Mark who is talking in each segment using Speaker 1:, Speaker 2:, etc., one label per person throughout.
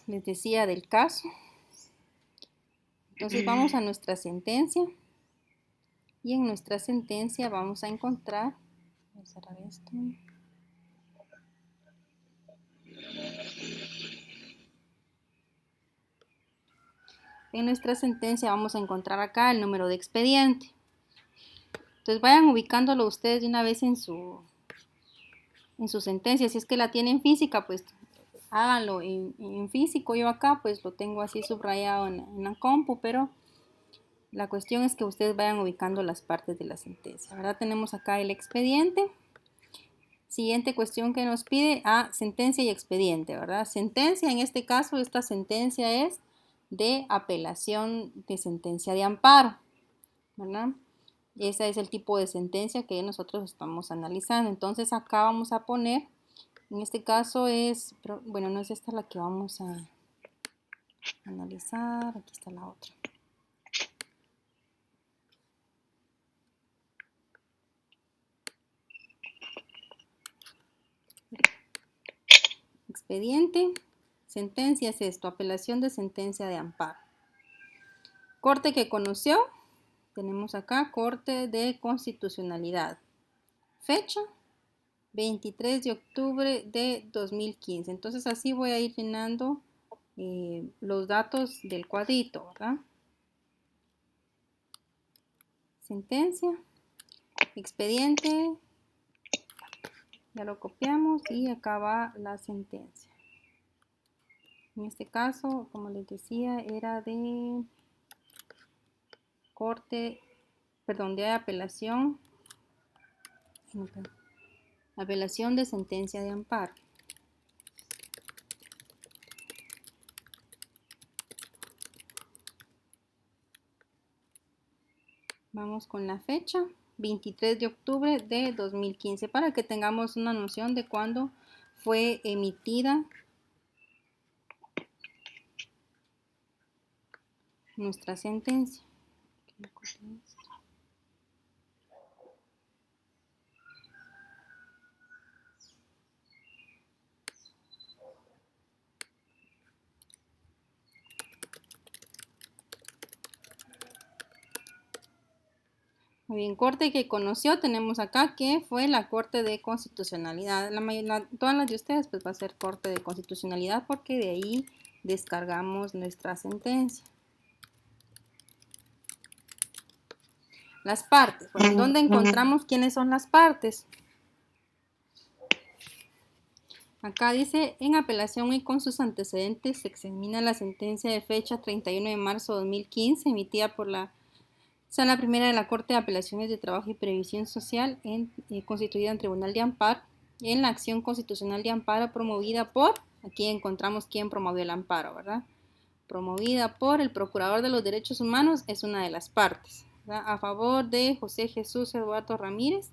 Speaker 1: Les decía del caso. Entonces vamos a nuestra sentencia y en nuestra sentencia vamos a encontrar, voy a cerrar esto. En nuestra sentencia vamos a encontrar acá el número de expediente. Entonces vayan ubicándolo ustedes de una vez en su sentencia. Si es que la tienen física, pues háganlo en físico. Yo acá pues lo tengo así subrayado en la compu, pero la cuestión es que ustedes vayan ubicando las partes de la sentencia, ¿verdad? Tenemos acá el expediente. Siguiente cuestión que nos pide, sentencia y expediente, ¿verdad? Sentencia, en este caso, esta sentencia es de apelación de sentencia de amparo, ¿verdad? Ese es el tipo de sentencia que nosotros estamos analizando. Entonces acá vamos a poner, en este caso es, bueno, no es esta la que vamos a analizar, aquí está la otra. Expediente, sentencia es esto, apelación de sentencia de amparo. Corte que conoció, tenemos acá Corte de Constitucionalidad. Fecha, 23 de octubre de 2015. Entonces así voy a ir llenando los datos del cuadrito, ¿verdad? Sentencia, expediente, ya lo copiamos y acá va la sentencia. En este caso, como les decía, era de corte, perdón, de apelación de sentencia de amparo. Vamos con la fecha, 23 de octubre de 2015, para que tengamos una noción de cuándo fue emitida nuestra sentencia. Muy bien, corte que conoció, tenemos acá que fue la Corte de Constitucionalidad. Todas las de ustedes pues va a ser Corte de Constitucionalidad porque de ahí descargamos nuestra sentencia. Las partes, bueno, ¿dónde encontramos quiénes son las partes? Acá dice, en apelación y con sus antecedentes se examina la sentencia de fecha 31 de marzo de 2015 emitida por la Sala Primera de la Corte de Apelaciones de Trabajo y Previsión Social constituida en Tribunal de Amparo en la acción constitucional de amparo promovida por, aquí encontramos quién promovió el amparo, ¿verdad? Promovida por el Procurador de los Derechos Humanos, es una de las partes, ¿verdad? A favor de José Jesús Eduardo Ramírez,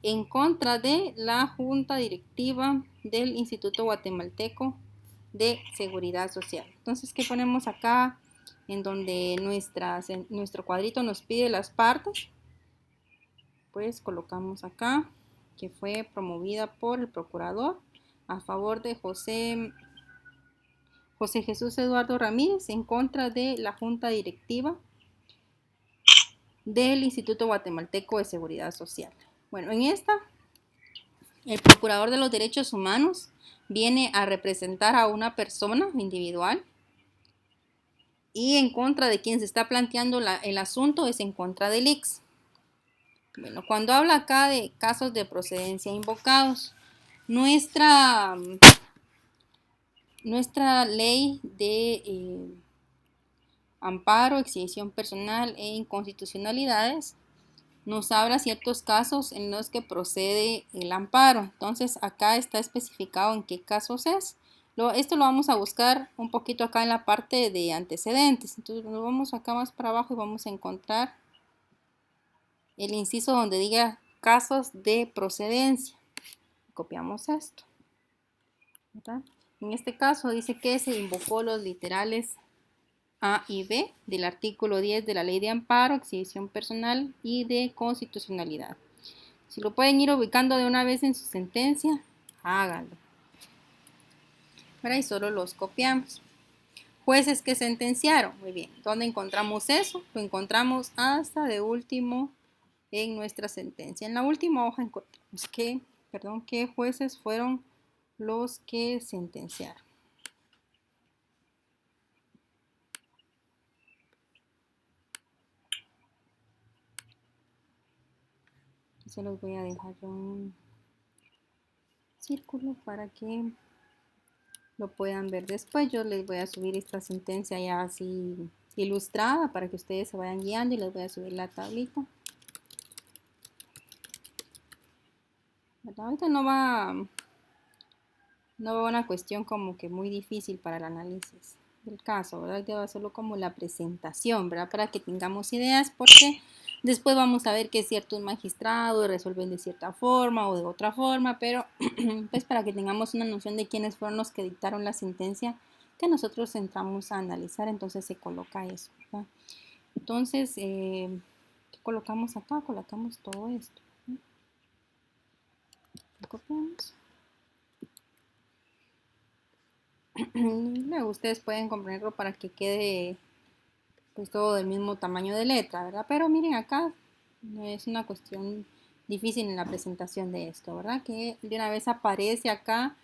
Speaker 1: en contra de la Junta Directiva del Instituto Guatemalteco de Seguridad Social. Entonces, ¿qué ponemos acá? En donde nuestro cuadrito nos pide las partes, pues colocamos acá que fue promovida por el procurador a favor de José Jesús Eduardo Ramírez en contra de la Junta Directiva del Instituto Guatemalteco de Seguridad Social. Bueno, en esta, el Procurador de los Derechos Humanos viene a representar a una persona individual y en contra de quien se está planteando el asunto es en contra del ICS. Bueno, cuando habla acá de casos de procedencia invocados, nuestra ley de amparo, exhibición personal e inconstitucionalidades nos habla ciertos casos en los que procede el amparo. Entonces acá está especificado en qué casos es. Esto lo vamos a buscar un poquito acá en la parte de antecedentes. Entonces nos vamos acá más para abajo y vamos a encontrar el inciso donde diga casos de procedencia. Copiamos esto, ¿verdad? En este caso dice que se invocó los literales A y B del artículo 10 de la Ley de Amparo, Exhibición Personal y de Constitucionalidad. Si lo pueden ir ubicando de una vez en su sentencia, háganlo. ¿verdad? Y solo los copiamos. Jueces que sentenciaron. Muy bien. ¿Dónde encontramos eso? Lo encontramos hasta de último en nuestra sentencia. En la última hoja encontramos qué jueces fueron los que sentenciaron. Se los voy a dejar un círculo para que lo puedan ver después. Yo les voy a subir esta sentencia ya así ilustrada para que ustedes se vayan guiando y les voy a subir la tablita. Ahorita no va una cuestión como que muy difícil para el análisis del caso, ¿verdad? Va solo como la presentación, ¿verdad? Para que tengamos ideas, porque después vamos a ver que ciertos magistrados resuelven de cierta forma o de otra forma, pero pues para que tengamos una noción de quiénes fueron los que dictaron la sentencia que nosotros entramos a analizar, entonces se coloca eso, ¿verdad? Entonces, ¿qué colocamos acá? Colocamos todo esto. Lo copiamos. Luego ustedes pueden componerlo para que quede pues todo del mismo tamaño de letra, ¿verdad? Pero miren acá, no es una cuestión difícil en la presentación de esto, ¿verdad? Que de una vez aparece acá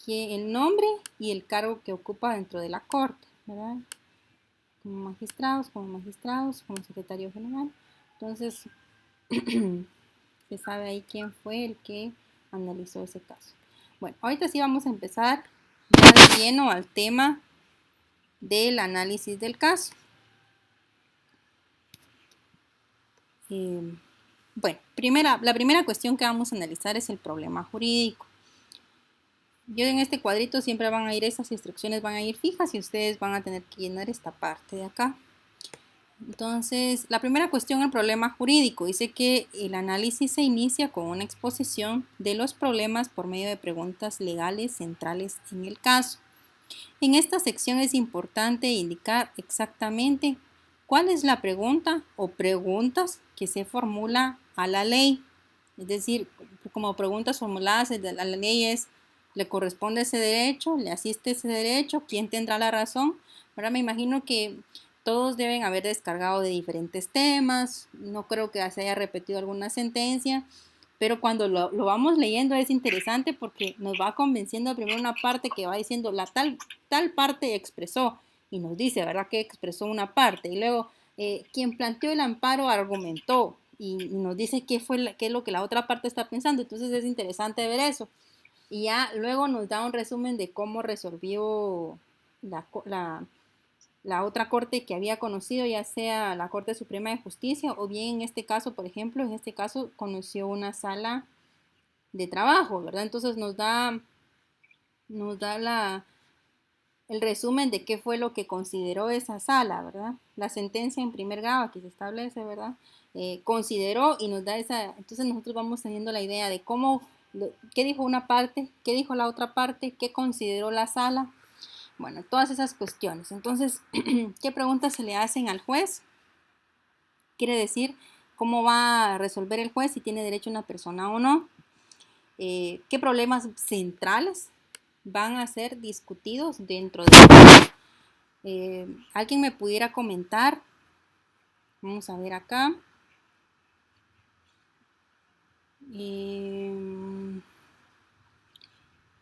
Speaker 1: que el nombre y el cargo que ocupa dentro de la corte, ¿verdad? Como magistrados, como secretario general. Entonces, se sabe ahí quién fue el que analizó ese caso. Bueno, ahorita sí vamos a empezar ya de lleno al tema del análisis del caso. Bueno, la primera cuestión que vamos a analizar es el problema jurídico. Yo en este cuadrito siempre van a ir, estas instrucciones van a ir fijas y ustedes van a tener que llenar esta parte de acá. Entonces, la primera cuestión, el problema jurídico, dice que el análisis se inicia con una exposición de los problemas por medio de preguntas legales centrales en el caso. En esta sección es importante indicar exactamente cuál es la pregunta o preguntas que se formula a la ley. Es decir, como preguntas formuladas a la ley es, ¿le corresponde ese derecho? ¿Le asiste ese derecho? ¿Quién tendrá la razón? Ahora me imagino que todos deben haber descargado de diferentes temas. No creo que se haya repetido alguna sentencia. Pero cuando lo vamos leyendo es interesante porque nos va convenciendo primero una parte que va diciendo la tal parte expresó y nos dice, ¿verdad? Que expresó una parte. Y luego, quien planteó el amparo argumentó y nos dice qué es lo que la otra parte está pensando. Entonces es interesante ver eso. Y ya luego nos da un resumen de cómo resolvió la otra corte que había conocido, ya sea la Corte Suprema de Justicia o bien en este caso, por ejemplo, en este caso conoció una sala de trabajo, ¿verdad? Entonces nos da el resumen de qué fue lo que consideró esa sala, ¿verdad? La sentencia en primer grado, aquí se establece, ¿verdad? Consideró y nos da entonces nosotros vamos teniendo la idea de qué dijo una parte, qué dijo la otra parte, qué consideró la sala, bueno, todas esas cuestiones. Entonces, ¿qué preguntas se le hacen al juez? Quiere decir cómo va a resolver el juez si tiene derecho una persona o no. ¿Qué problemas centrales van a ser discutidos dentro de alguien me pudiera comentar? Vamos a ver acá.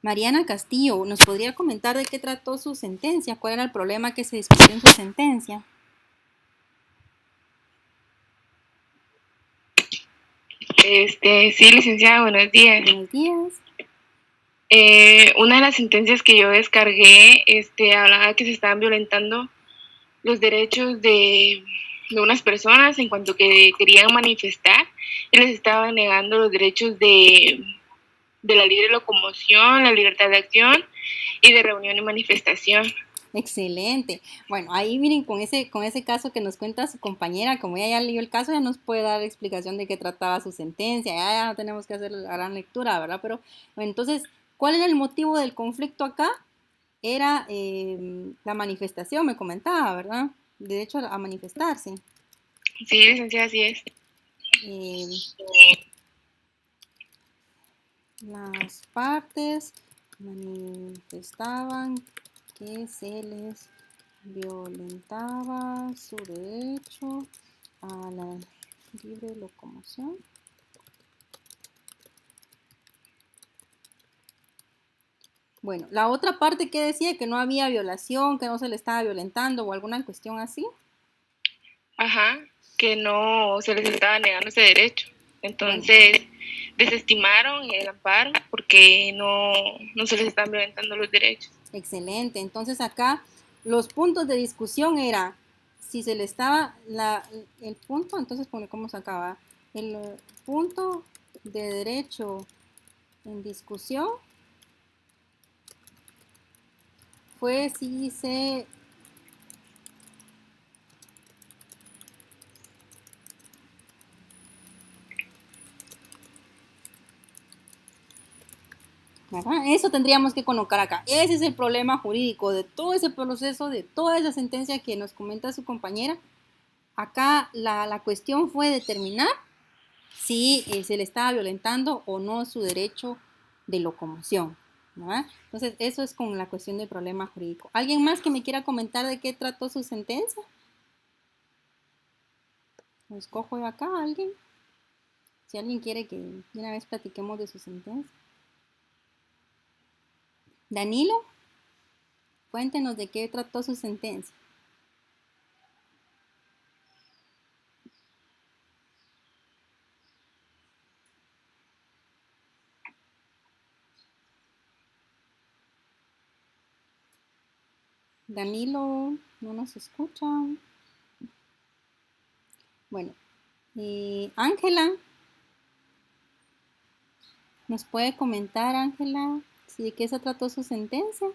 Speaker 1: Mariana Castillo, ¿nos podría comentar de qué trató su sentencia? ¿Cuál era el problema que se discutió en su sentencia?
Speaker 2: Sí, licenciada, buenos días.
Speaker 1: Buenos días.
Speaker 2: Una de las sentencias que yo descargué, hablaba que se estaban violentando los derechos de unas personas en cuanto que querían manifestar y les estaban negando los derechos de la libre locomoción, la libertad de acción y de reunión y manifestación.
Speaker 1: Excelente. Bueno, ahí miren, con ese caso que nos cuenta su compañera, como ella ya leyó el caso, ya nos puede dar explicación de qué trataba su sentencia, ya no tenemos que hacer la gran lectura, ¿verdad? Pero entonces, ¿cuál era el motivo del conflicto acá? Era la manifestación, me comentaba, ¿verdad? Derecho a manifestarse.
Speaker 2: Sí, licenciada, así es.
Speaker 1: Las partes manifestaban que se les violentaba su derecho a la libre locomoción. Bueno, la otra parte que decía que no había violación, que no se le estaba violentando o alguna cuestión así.
Speaker 2: Ajá, que no se les estaba negando ese derecho. Entonces, desestimaron el amparo porque no se les están violentando los derechos.
Speaker 1: Excelente. Entonces acá los puntos de discusión era si se le estaba el punto, entonces cómo se acaba. El punto de derecho en discusión fue si se ¿verdad? Eso tendríamos que colocar acá. Ese es el problema jurídico de todo ese proceso, de toda esa sentencia que nos comenta su compañera. Acá la cuestión fue determinar si se le estaba violentando o no su derecho de locomoción, ¿verdad? Entonces, eso es con la cuestión del problema jurídico. ¿Alguien más que me quiera comentar de qué trató su sentencia? Escojo yo acá a alguien. Si alguien quiere que de una vez platiquemos de su sentencia. Danilo, cuéntenos de qué trató su sentencia. Danilo, no nos escucha. Bueno, Ángela, ¿nos puede comentar, Ángela, si de qué se trató su sentencia?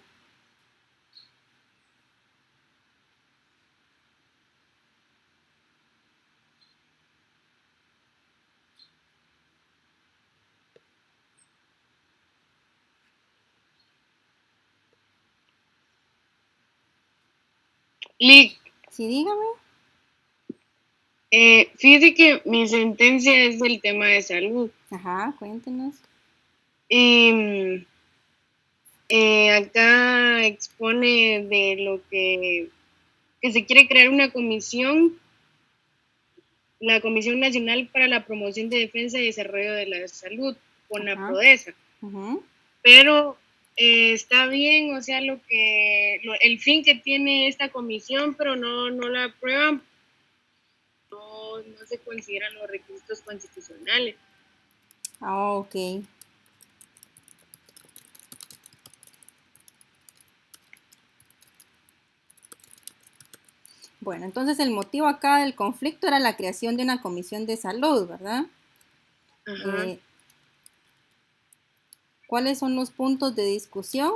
Speaker 2: Lick,
Speaker 1: Sí, dígame.
Speaker 2: fíjese que mi sentencia es del tema de salud.
Speaker 1: Ajá, cuéntenos.
Speaker 2: Y acá expone de lo que se quiere crear una comisión, la Comisión Nacional para la Promoción de Defensa y Desarrollo de la Salud, con la
Speaker 1: Ajá.
Speaker 2: PRODESA.
Speaker 1: Uh-huh.
Speaker 2: Pero está bien, o sea, el fin que tiene esta comisión, pero no la aprueban, no se consideran los requisitos constitucionales.
Speaker 1: Ah, ok. Bueno, entonces el motivo acá del conflicto era la creación de una comisión de salud, ¿verdad?
Speaker 2: Ajá.
Speaker 1: ¿Cuáles son los puntos de discusión?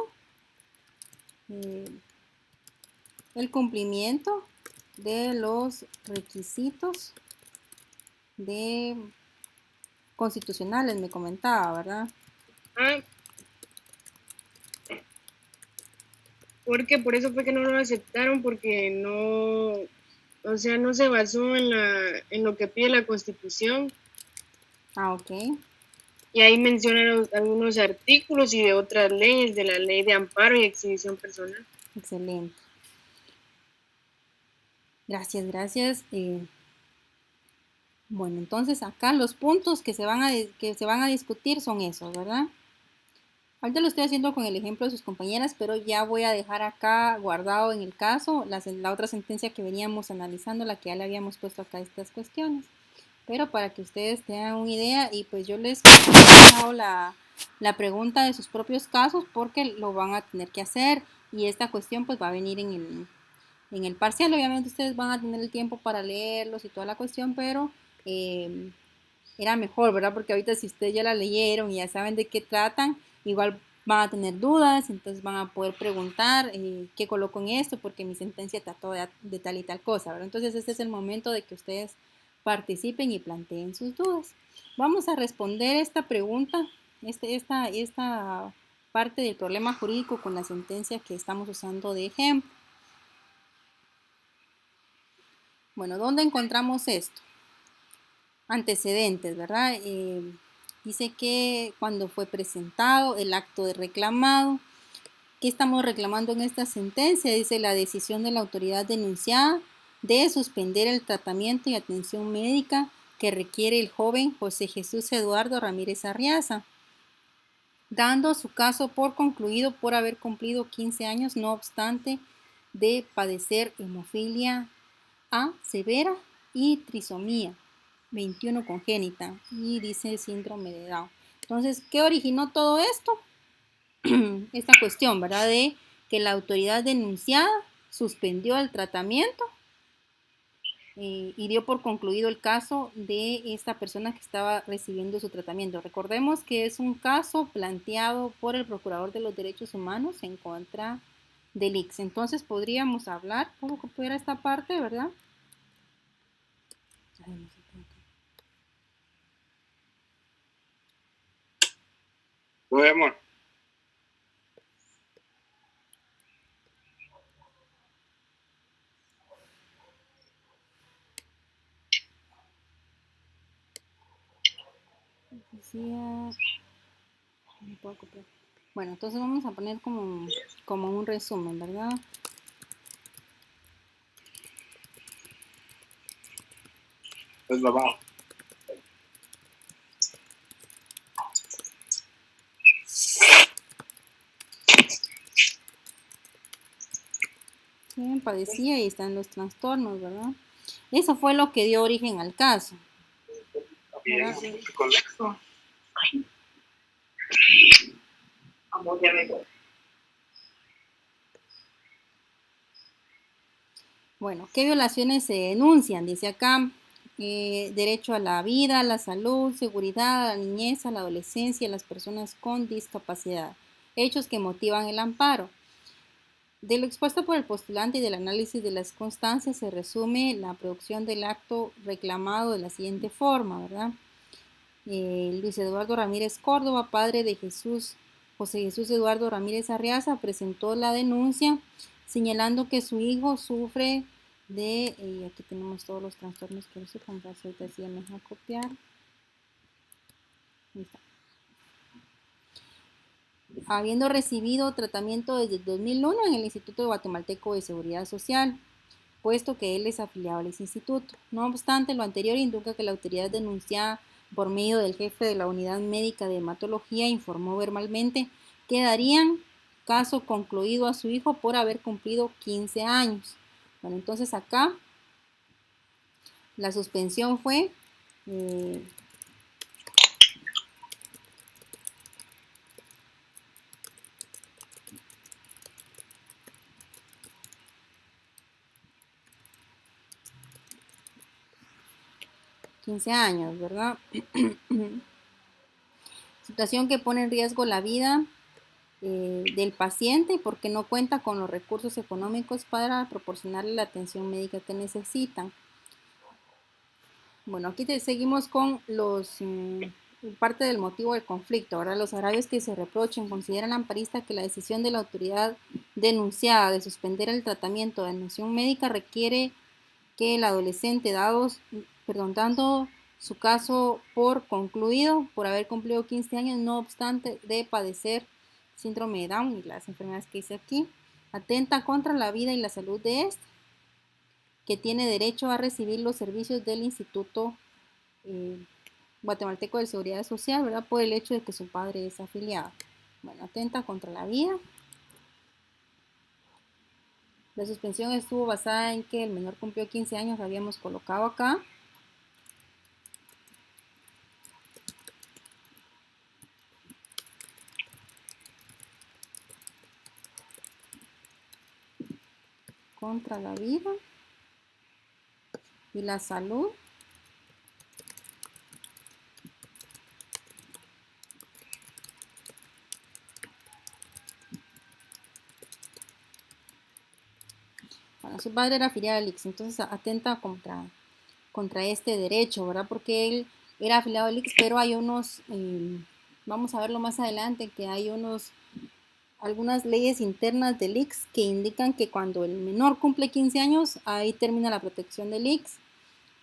Speaker 1: Eh, el cumplimiento de los requisitos de constitucionales, me comentaba, ¿verdad?
Speaker 2: Ah, porque por eso fue que no lo aceptaron, porque no, o sea, no se basó en lo que pide la Constitución.
Speaker 1: Ah, ok.
Speaker 2: Y ahí mencionan algunos artículos y de otras leyes, de la ley de amparo y exhibición personal.
Speaker 1: Excelente. Gracias, gracias. Bueno, entonces acá los puntos que se van a discutir son esos, ¿verdad? Ahorita lo estoy haciendo con el ejemplo de sus compañeras, pero ya voy a dejar acá guardado en el caso la otra sentencia que veníamos analizando, la que ya le habíamos puesto acá estas cuestiones. Pero para que ustedes tengan una idea y pues yo les hago la pregunta de sus propios casos porque lo van a tener que hacer y esta cuestión pues va a venir en el parcial. Obviamente ustedes van a tener el tiempo para leerlos y toda la cuestión, pero era mejor, ¿verdad? Porque ahorita si ustedes ya la leyeron y ya saben de qué tratan, igual van a tener dudas, entonces van a poder preguntar qué coloco en esto, porque mi sentencia trató de tal y tal cosa, ¿verdad? Entonces este es el momento de que ustedes participen y planteen sus dudas. Vamos a responder esta pregunta, esta parte del problema jurídico con la sentencia que estamos usando de ejemplo. Bueno, ¿dónde encontramos esto? Antecedentes, ¿verdad? Dice que cuando fue presentado el acto de reclamado, ¿qué estamos reclamando en esta sentencia? Dice la decisión de la autoridad denunciada de suspender el tratamiento y atención médica que requiere el joven José Jesús Eduardo Ramírez Arriaza, dando su caso por concluido por haber cumplido 15 años, no obstante de padecer hemofilia A severa y trisomía 21 congénita, y dice síndrome de Down. Entonces, ¿qué originó todo esto? Esta cuestión, ¿verdad? De que la autoridad denunciada suspendió el tratamiento y dio por concluido el caso de esta persona que estaba recibiendo su tratamiento. Recordemos que es un caso planteado por el Procurador de los Derechos Humanos en contra del ICS. Entonces podríamos hablar, ¿cómo copiar esta parte, verdad?
Speaker 3: Podemos.
Speaker 1: Bueno, entonces vamos a poner como un resumen, ¿verdad?
Speaker 3: Pues vamos.
Speaker 1: Sí, padecía y están los trastornos, ¿verdad? Eso fue lo que dio origen al caso.
Speaker 3: Bien, conexo.
Speaker 2: Amor, ya me voy.
Speaker 1: Bueno, ¿qué violaciones se denuncian? Dice acá, derecho a la vida, a la salud, seguridad, a la niñez, a la adolescencia, a las personas con discapacidad. Hechos que motivan el amparo. De lo expuesto por el postulante y del análisis de las constancias se resume la producción del acto reclamado de la siguiente forma, ¿verdad? Luis Eduardo Ramírez Córdoba, padre de José Jesús Eduardo Ramírez Arriaza, presentó la denuncia señalando que su hijo sufre de, aquí tenemos todos los trastornos que se compras, ahorita sí me deja copiar. Ahí está. Habiendo recibido tratamiento desde el 2001 en el Instituto Guatemalteco de Seguridad Social, puesto que él es afiliado a ese instituto. No obstante, lo anterior indica que la autoridad denunciada por medio del jefe de la unidad médica de hematología informó verbalmente que darían caso concluido a su hijo por haber cumplido 15 años. Bueno, entonces acá la suspensión fue 15 años, ¿verdad? Situación que pone en riesgo la vida del paciente porque no cuenta con los recursos económicos para proporcionarle la atención médica que necesitan. Bueno, aquí seguimos con parte del motivo del conflicto. Ahora, los agravios que se reprochen consideran amparista que la decisión de la autoridad denunciada de suspender el tratamiento de atención médica requiere que el adolescente, dando su caso por concluido, por haber cumplido 15 años, no obstante de padecer síndrome de Down y las enfermedades que hice aquí, atenta contra la vida y la salud de este, que tiene derecho a recibir los servicios del Instituto Guatemalteco de Seguridad Social, ¿verdad? Por el hecho de que su padre es afiliado. Bueno, atenta contra la vida. La suspensión estuvo basada en que el menor cumplió 15 años, habíamos colocado acá. Contra la vida y la salud. Bueno, su padre era afiliado al ICS, entonces atenta contra este derecho, ¿verdad? Porque él era afiliado al ICS, pero hay unos, vamos a verlo más adelante, que hay algunas leyes internas del ICS que indican que cuando el menor cumple 15 años, ahí termina la protección del ICS.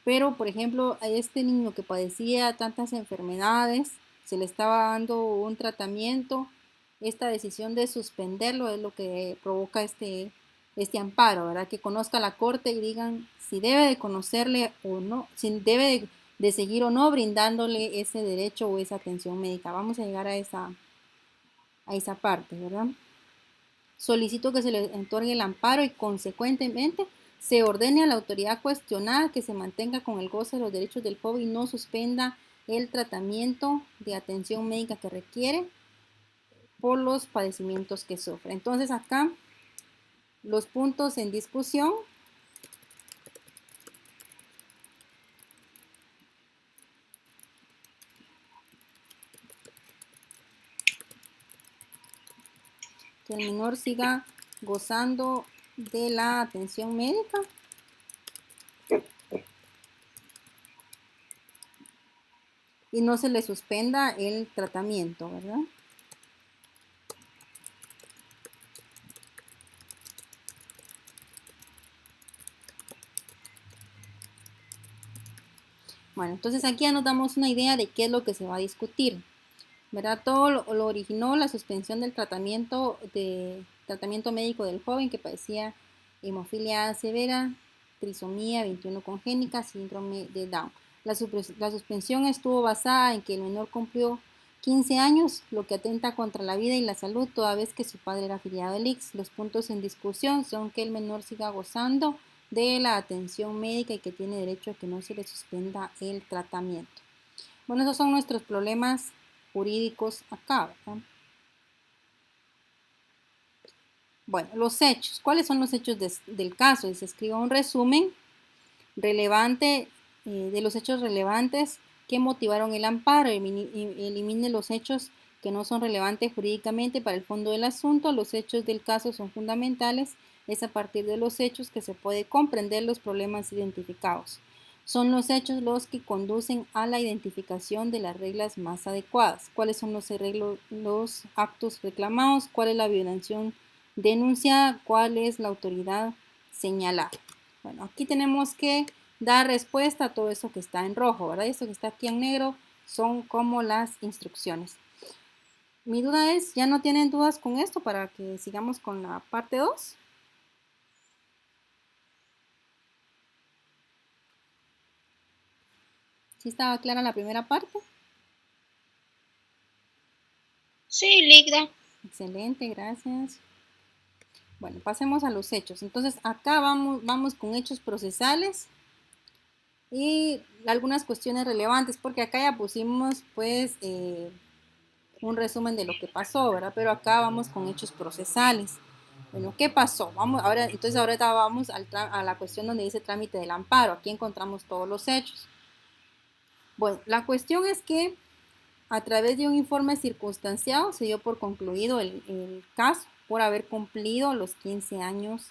Speaker 1: Pero, por ejemplo, a este niño que padecía tantas enfermedades, se le estaba dando un tratamiento. Esta decisión de suspenderlo es lo que provoca este amparo, ¿verdad? Que conozca la corte y digan si debe de conocerle o no, si debe de seguir o no brindándole ese derecho o esa atención médica. Vamos a llegar a esa parte, ¿verdad? Solicito que se le otorgue el amparo y consecuentemente se ordene a la autoridad cuestionada que se mantenga con el goce de los derechos del joven y no suspenda el tratamiento de atención médica que requiere por los padecimientos que sufre. Entonces acá los puntos en discusión. Que el menor siga gozando de la atención médica. Y no se le suspenda el tratamiento, ¿verdad? Bueno, entonces aquí ya nos damos una idea de qué es lo que se va a discutir, ¿verdad? Todo lo originó la suspensión del tratamiento médico del joven que padecía hemofilia severa, trisomía 21 congénita, síndrome de Down. La suspensión estuvo basada en que el menor cumplió 15 años, lo que atenta contra la vida y la salud, toda vez que su padre era afiliado al ICS. Los puntos en discusión son que el menor siga gozando de la atención médica y que tiene derecho a que no se le suspenda el tratamiento. Bueno, esos son nuestros problemas jurídicos acá, ¿verdad? Bueno, los hechos. ¿Cuáles son los hechos del caso? Y se escriba un resumen relevante de los hechos relevantes que motivaron el amparo. Elimine los hechos que no son relevantes jurídicamente para el fondo del asunto. Los hechos del caso son fundamentales. Es a partir de los hechos que se puede comprender los problemas identificados. Son los hechos los que conducen a la identificación de las reglas más adecuadas. ¿Cuáles son los actos reclamados? ¿Cuál es la violación denunciada? ¿Cuál es la autoridad señalada? Bueno, aquí tenemos que dar respuesta a todo eso que está en rojo, ¿verdad? Esto que está aquí en negro son como las instrucciones. Mi duda es, ¿ya no tienen dudas con esto para que sigamos con la parte 2? ¿Sí estaba clara la primera parte?
Speaker 4: Sí, Ligda.
Speaker 1: Excelente, gracias. Bueno, pasemos a los hechos. Entonces, acá vamos con hechos procesales y algunas cuestiones relevantes, porque acá ya pusimos, pues, un resumen de lo que pasó, ¿verdad? Pero acá vamos con hechos procesales. Bueno, ¿qué pasó? Entonces ahorita vamos a la cuestión donde dice trámite del amparo. Aquí encontramos todos los hechos. Bueno, la cuestión es que a través de un informe circunstanciado se dio por concluido el caso por haber cumplido los 15 años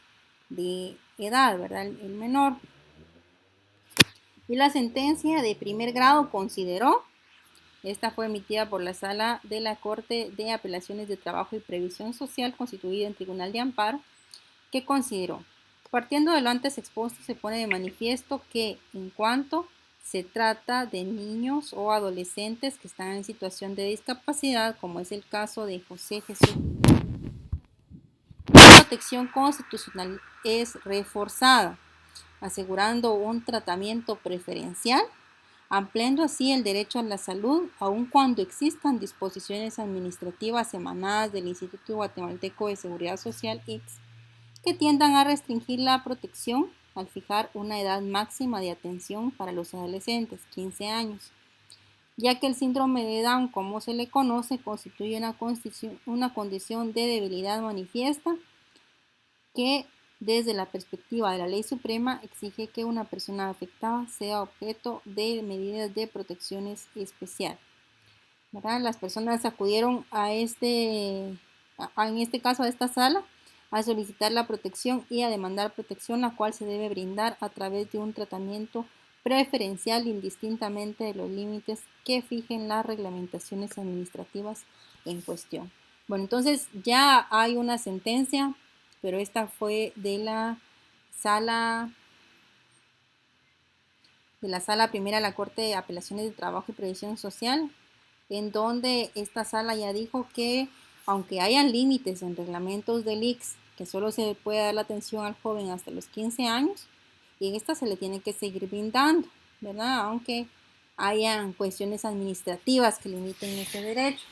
Speaker 1: de edad, ¿verdad? El menor. Y la sentencia de primer grado consideró, esta fue emitida por la Sala de la Corte de Apelaciones de Trabajo y Previsión Social constituida en Tribunal de Amparo, que consideró, partiendo de lo antes expuesto, se pone de manifiesto que en cuanto se trata de niños o adolescentes que están en situación de discapacidad, como es el caso de José Jesús, la protección constitucional es reforzada, asegurando un tratamiento preferencial, ampliando así el derecho a la salud, aun cuando existan disposiciones administrativas emanadas del Instituto Guatemalteco de Seguridad Social, IGS, que tiendan a restringir la protección al fijar una edad máxima de atención para los adolescentes, 15 años, ya que el síndrome de Down, como se le conoce, constituye una condición de debilidad manifiesta que desde la perspectiva de la ley suprema exige que una persona afectada sea objeto de medidas de protecciones especiales. ¿Verdad? Las personas acudieron en este caso a esta sala a solicitar la protección y a demandar protección, la cual se debe brindar a través de un tratamiento preferencial indistintamente de los límites que fijen las reglamentaciones administrativas en cuestión. Bueno, entonces ya hay una sentencia, pero esta fue de la sala primera de la Corte de Apelaciones de Trabajo y Previsión Social, en donde esta sala ya dijo que aunque hayan límites en reglamentos del ICS, que solo se puede dar la atención al joven hasta los 15 años, y en esta se le tiene que seguir brindando, ¿verdad? Aunque hayan cuestiones administrativas que limiten ese derecho.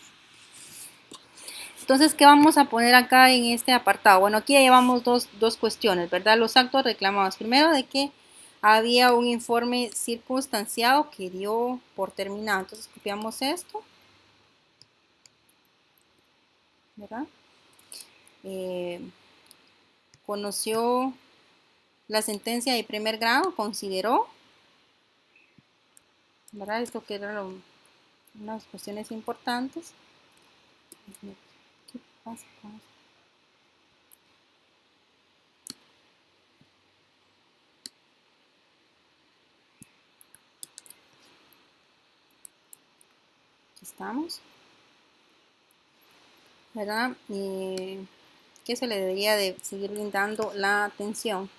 Speaker 1: Entonces, ¿qué vamos a poner acá en este apartado? Bueno, aquí ya llevamos dos cuestiones, ¿verdad? Los actos reclamados. Primero, de que había un informe circunstanciado que dio por terminado. Entonces, copiamos esto, ¿verdad? Conoció la sentencia de primer grado, consideró, ¿verdad? Esto que eran unas cuestiones importantes. ¿Qué pasa con esto? Aquí estamos, ¿verdad? Que se le debería de seguir brindando la atención.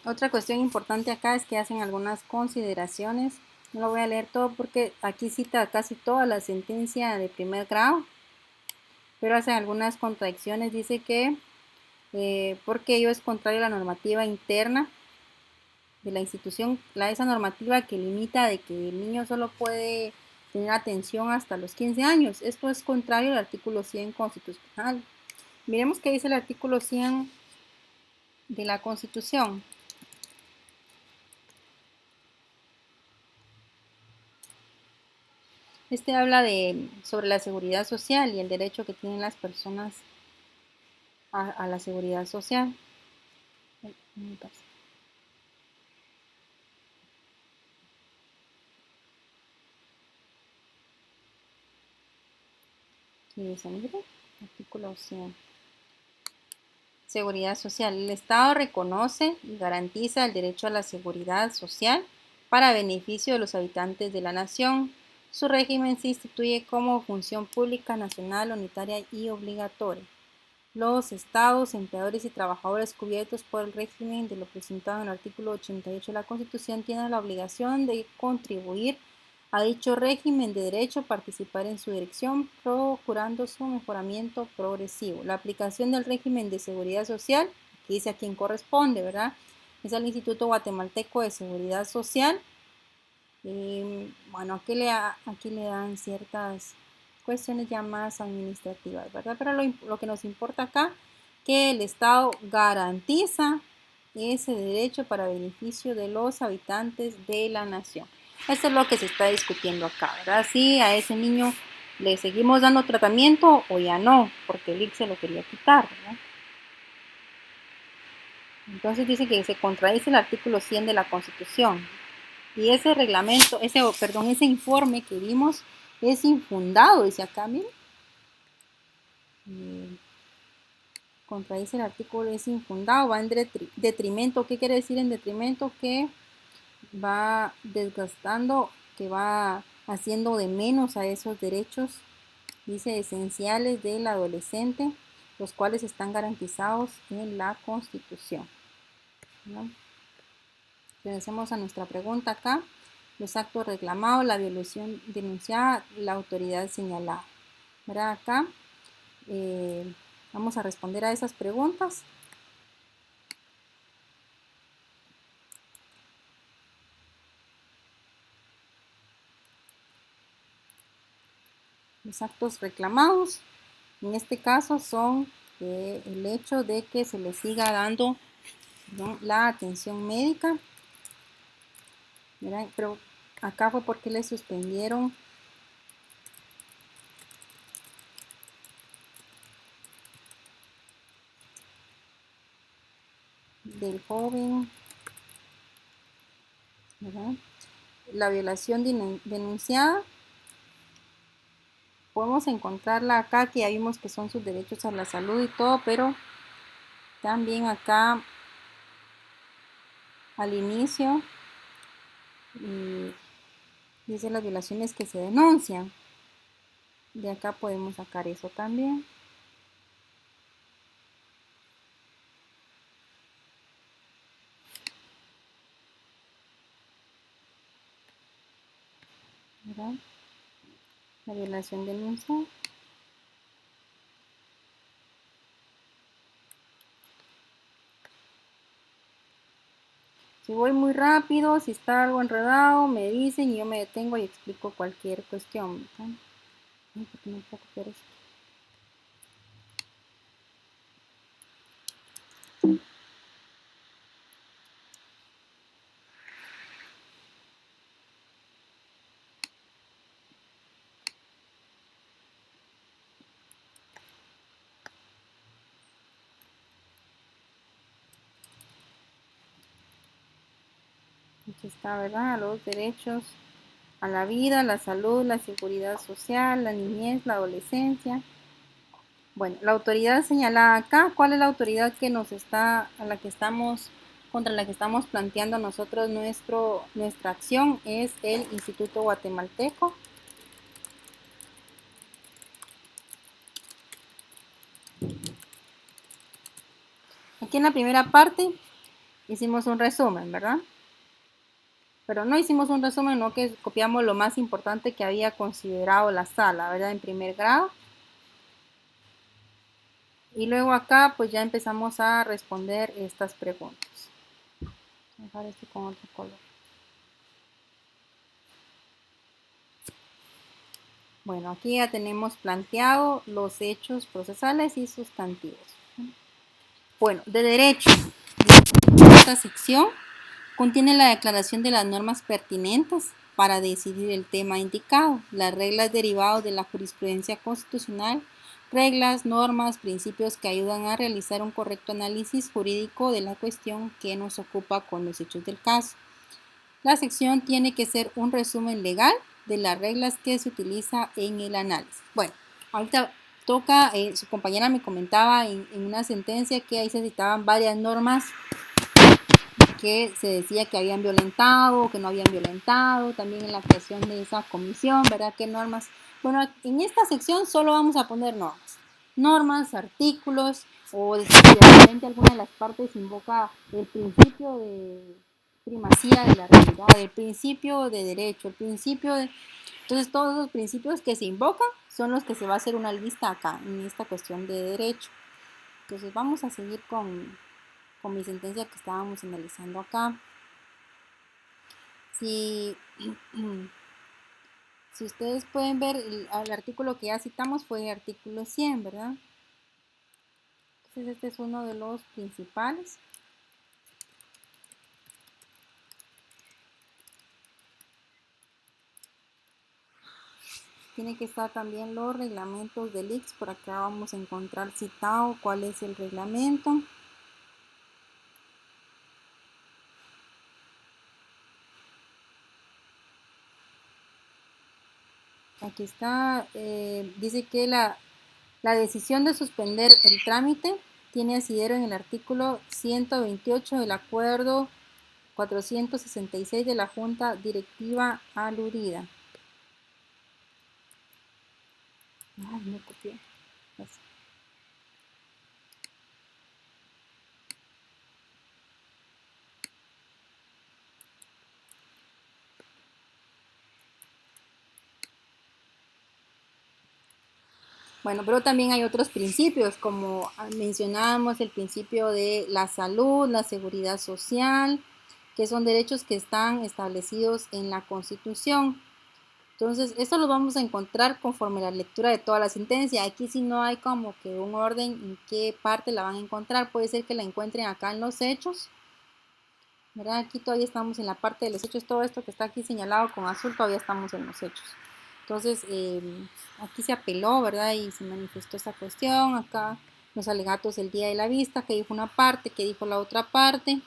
Speaker 1: Otra cuestión importante acá es que hacen algunas consideraciones. No lo voy a leer todo porque aquí cita casi toda la sentencia de primer grado, pero hacen algunas contradicciones. Dice que porque ello es contrario a la normativa interna de la institución, esa normativa que limita de que el niño solo puede tener atención hasta los 15 años. Esto es contrario al artículo 100 constitucional. Miremos qué dice el artículo 100 de la Constitución. Este habla sobre la seguridad social y el derecho que tienen las personas a la seguridad social. Aquí dice, mire, artículo 100. Seguridad social. El Estado reconoce y garantiza el derecho a la seguridad social para beneficio de los habitantes de la nación. Su régimen se instituye como función pública nacional, unitaria y obligatoria. Los estados, empleadores y trabajadores cubiertos por el régimen de lo presentado en el artículo 88 de la Constitución tienen la obligación de contribuir a dicho régimen de derecho, participar en su dirección, procurando su mejoramiento progresivo. La aplicación del régimen de seguridad social, que dice a quien corresponde, ¿verdad? Es al Instituto Guatemalteco de Seguridad Social. Bueno, aquí le dan ciertas cuestiones ya más administrativas, ¿verdad? Pero lo que nos importa acá, que el Estado garantiza ese derecho para beneficio de los habitantes de la nación. Esto es lo que se está discutiendo acá, ¿verdad? Si a ese niño le seguimos dando tratamiento o ya no, porque el IC se lo quería quitar, ¿verdad? Entonces dice que se contradice el artículo 100 de la Constitución. Y ese reglamento, ese informe que vimos es infundado, dice acá, miren. Contradice el artículo, es infundado, va en detrimento. ¿Qué quiere decir en detrimento? Que va desgastando, que va haciendo de menos a esos derechos, dice, esenciales del adolescente, los cuales están garantizados en la Constitución, ¿no? Regresemos a nuestra pregunta acá. Los actos reclamados, la violación denunciada, la autoridad señalada. ¿Verdad? Acá vamos a responder a esas preguntas. Los actos reclamados, en este caso, son el hecho de que se le siga dando, ¿no?, la atención médica. ¿Verdad? Pero acá fue porque le suspendieron del joven, ¿verdad? La violación denunciada, podemos encontrarla acá, que ya vimos que son sus derechos a la salud y todo, pero también acá al inicio Dice las violaciones que se denuncian. De acá podemos sacar eso también. ¿Verdad? La violación denunciada. Si voy muy rápido, si está algo enredado, me dicen y yo me detengo y explico cualquier cuestión. ¿Verdad? Ay, ¿por qué no puedo copiar esto? Aquí está, ¿verdad? Los derechos a la vida, la salud, la seguridad social, la niñez, la adolescencia. Bueno, la autoridad señalada acá, ¿cuál es la autoridad que nos está, a la que estamos, contra la que estamos planteando nosotros nuestra acción? Es el Instituto Guatemalteco. Aquí en la primera parte hicimos un resumen, ¿verdad? Pero no hicimos un resumen, no, que copiamos lo más importante que había considerado la sala, ¿verdad? En primer grado. Y luego acá pues ya empezamos a responder estas preguntas. Voy a dejar esto con otro color. Bueno, aquí ya tenemos planteado los hechos procesales y sustantivos. Bueno, de derecho. Esta sección contiene la declaración de las normas pertinentes para decidir el tema indicado, las reglas derivadas de la jurisprudencia constitucional, reglas, normas, principios que ayudan a realizar un correcto análisis jurídico de la cuestión que nos ocupa con los hechos del caso. La sección tiene que ser un resumen legal de las reglas que se utiliza en el análisis. Bueno, ahorita toca, su compañera me comentaba en una sentencia que ahí se citaban varias normas que se decía que habían violentado, que no habían violentado, también en la creación de esa comisión, ¿verdad? ¿Qué normas? Bueno, en esta sección solo vamos a poner normas, artículos, o si de repente alguna de las partes invoca el principio de primacía de la realidad, el principio de derecho, el principio de... Entonces todos esos principios que se invocan son los que se va a hacer una lista acá, en esta cuestión de derecho. Entonces vamos a seguir con mi sentencia que estábamos analizando acá. Si ustedes pueden ver, el artículo que ya citamos fue el artículo 100, ¿verdad? Entonces este es uno de los principales. Tiene que estar también los reglamentos del ICS, por acá vamos a encontrar citado cuál es el reglamento. Aquí está, dice que la decisión de suspender el trámite tiene asidero en el artículo 128 del acuerdo 466 de la Junta Directiva aludida. Ay, no copié. Así. Bueno, pero también hay otros principios, como mencionábamos, el principio de la salud, la seguridad social, que son derechos que están establecidos en la Constitución. Entonces, esto lo vamos a encontrar conforme la lectura de toda la sentencia. Aquí sí no hay como que un orden en qué parte la van a encontrar. Puede ser que la encuentren acá en los hechos, ¿verdad? Aquí todavía estamos en la parte de los hechos. Todo esto que está aquí señalado con azul, todavía estamos en los hechos. Entonces, aquí se apeló, ¿verdad? Y se manifestó esa cuestión. Acá los alegatos del día de la vista, que dijo una parte, que dijo la otra parte.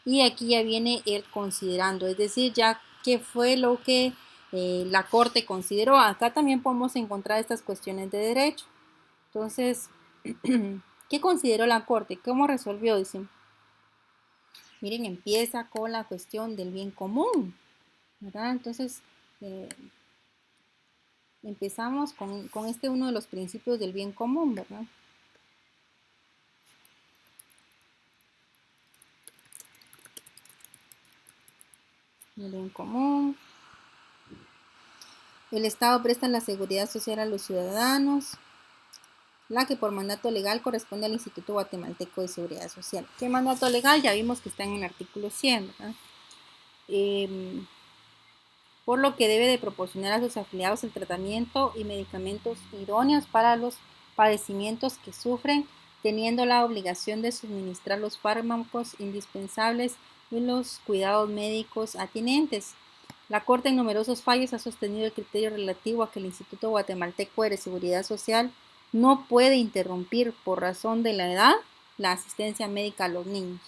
Speaker 1: Y aquí ya viene el considerando, es decir, ya qué fue lo que la Corte consideró. Acá también podemos encontrar estas cuestiones de derecho. Entonces, ¿qué consideró la Corte? ¿Cómo resolvió? Dicen, miren, empieza con la cuestión del bien común, ¿verdad? Entonces, empezamos con uno de los principios del bien común, ¿verdad? El bien común. El Estado presta la seguridad social a los ciudadanos, la que por mandato legal corresponde al Instituto Guatemalteco de Seguridad Social. ¿Qué mandato legal? Ya vimos que está en el artículo 100, ¿verdad? Por lo que debe de proporcionar a sus afiliados el tratamiento y medicamentos idóneos para los padecimientos que sufren, teniendo la obligación de suministrar los fármacos indispensables y los cuidados médicos atinentes. La Corte en numerosos fallos ha sostenido el criterio relativo a que el Instituto Guatemalteco de Seguridad Social no puede interrumpir por razón de la edad la asistencia médica a los niños,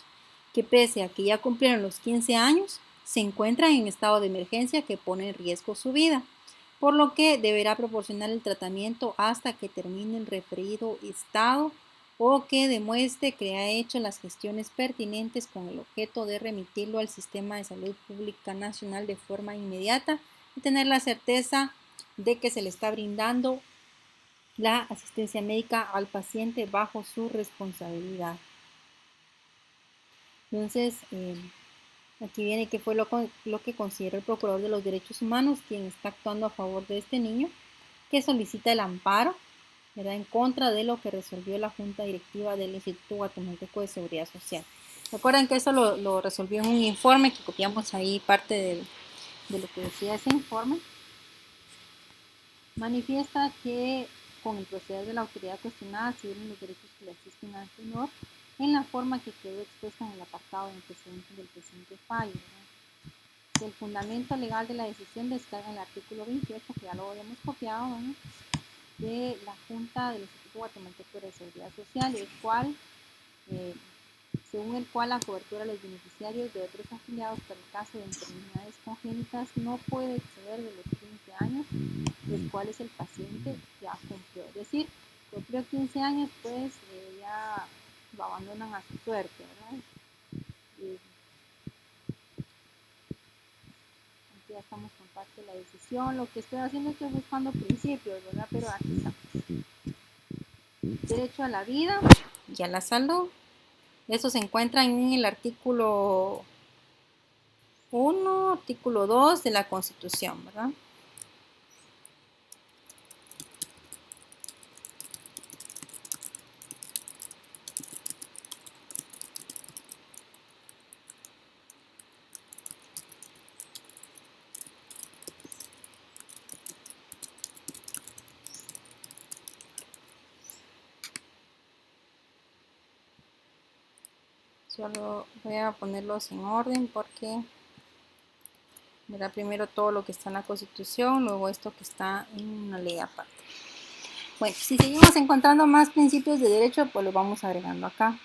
Speaker 1: que pese a que ya cumplieron los 15 años, se encuentran en estado de emergencia que pone en riesgo su vida, por lo que deberá proporcionar el tratamiento hasta que termine el referido estado o que demuestre que ha hecho las gestiones pertinentes con el objeto de remitirlo al Sistema de Salud Pública Nacional de forma inmediata y tener la certeza de que se le está brindando la asistencia médica al paciente bajo su responsabilidad. Entonces, aquí viene que fue lo que considera el Procurador de los Derechos Humanos, quien está actuando a favor de este niño, que solicita el amparo, ¿verdad?, en contra de lo que resolvió la Junta Directiva del Instituto Guatemalteco de Seguridad Social. Recuerden que eso lo resolvió en un informe que copiamos ahí parte de lo que decía ese informe. Manifiesta que con el proceder de la autoridad cuestionada se dieron los derechos que le asisten al menor en la forma que quedó expuesta en el apartado de antecedentes del presente fallo, ¿verdad? El fundamento legal de la decisión descarga en el artículo 28, que ya lo habíamos copiado, ¿verdad?, de la Junta del Instituto Guatemalteco de Seguridad Social, según el cual la cobertura a los beneficiarios de otros afiliados para el caso de enfermedades congénitas no puede exceder de los 15 años, los cuales el paciente ya cumplió. Es decir, cumplió 15 años, pues ya lo abandonan a su suerte, ¿verdad? Aquí ya estamos con parte de la decisión. Lo que estoy haciendo es que estoy buscando principios, ¿verdad? Pero aquí estamos. Derecho a la vida y a la salud. Eso se encuentra en el artículo 1, artículo 2 de la Constitución, ¿verdad? Solo voy a ponerlos en orden porque verá primero todo lo que está en la Constitución, luego esto que está en una ley aparte. Bueno, si seguimos encontrando más principios de derecho, pues los vamos agregando acá.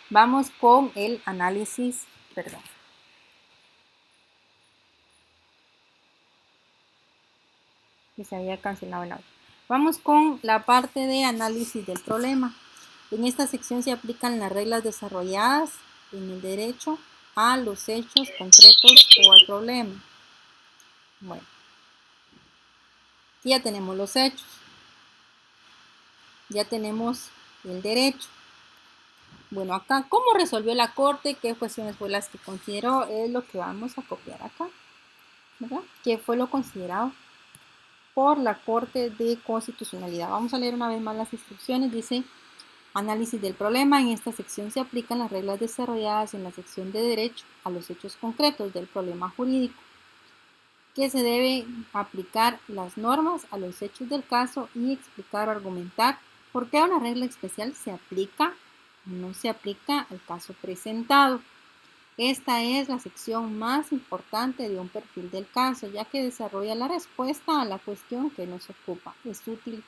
Speaker 1: Vamos con el análisis, perdón. Que se había cancelado el audio. Vamos con la parte de análisis del problema. En esta sección se aplican las reglas desarrolladas en el derecho a los hechos concretos o al problema. Bueno, ya tenemos los hechos, ya tenemos el derecho. Bueno, acá, ¿cómo resolvió la Corte? ¿Qué cuestiones fue las que consideró? Es lo que vamos a copiar acá, ¿verdad? ¿Qué fue lo considerado por la Corte de Constitucionalidad? Vamos a leer una vez más las instrucciones. Dice: análisis del problema. En esta sección se aplican las reglas desarrolladas en la sección de derecho a los hechos concretos del problema jurídico, que se deben aplicar las normas a los hechos del caso y explicar o argumentar por qué una regla especial se aplica o no se aplica al caso presentado. Esta es la sección más importante de un perfil del caso, ya que desarrolla la respuesta a la cuestión que nos ocupa. Es útil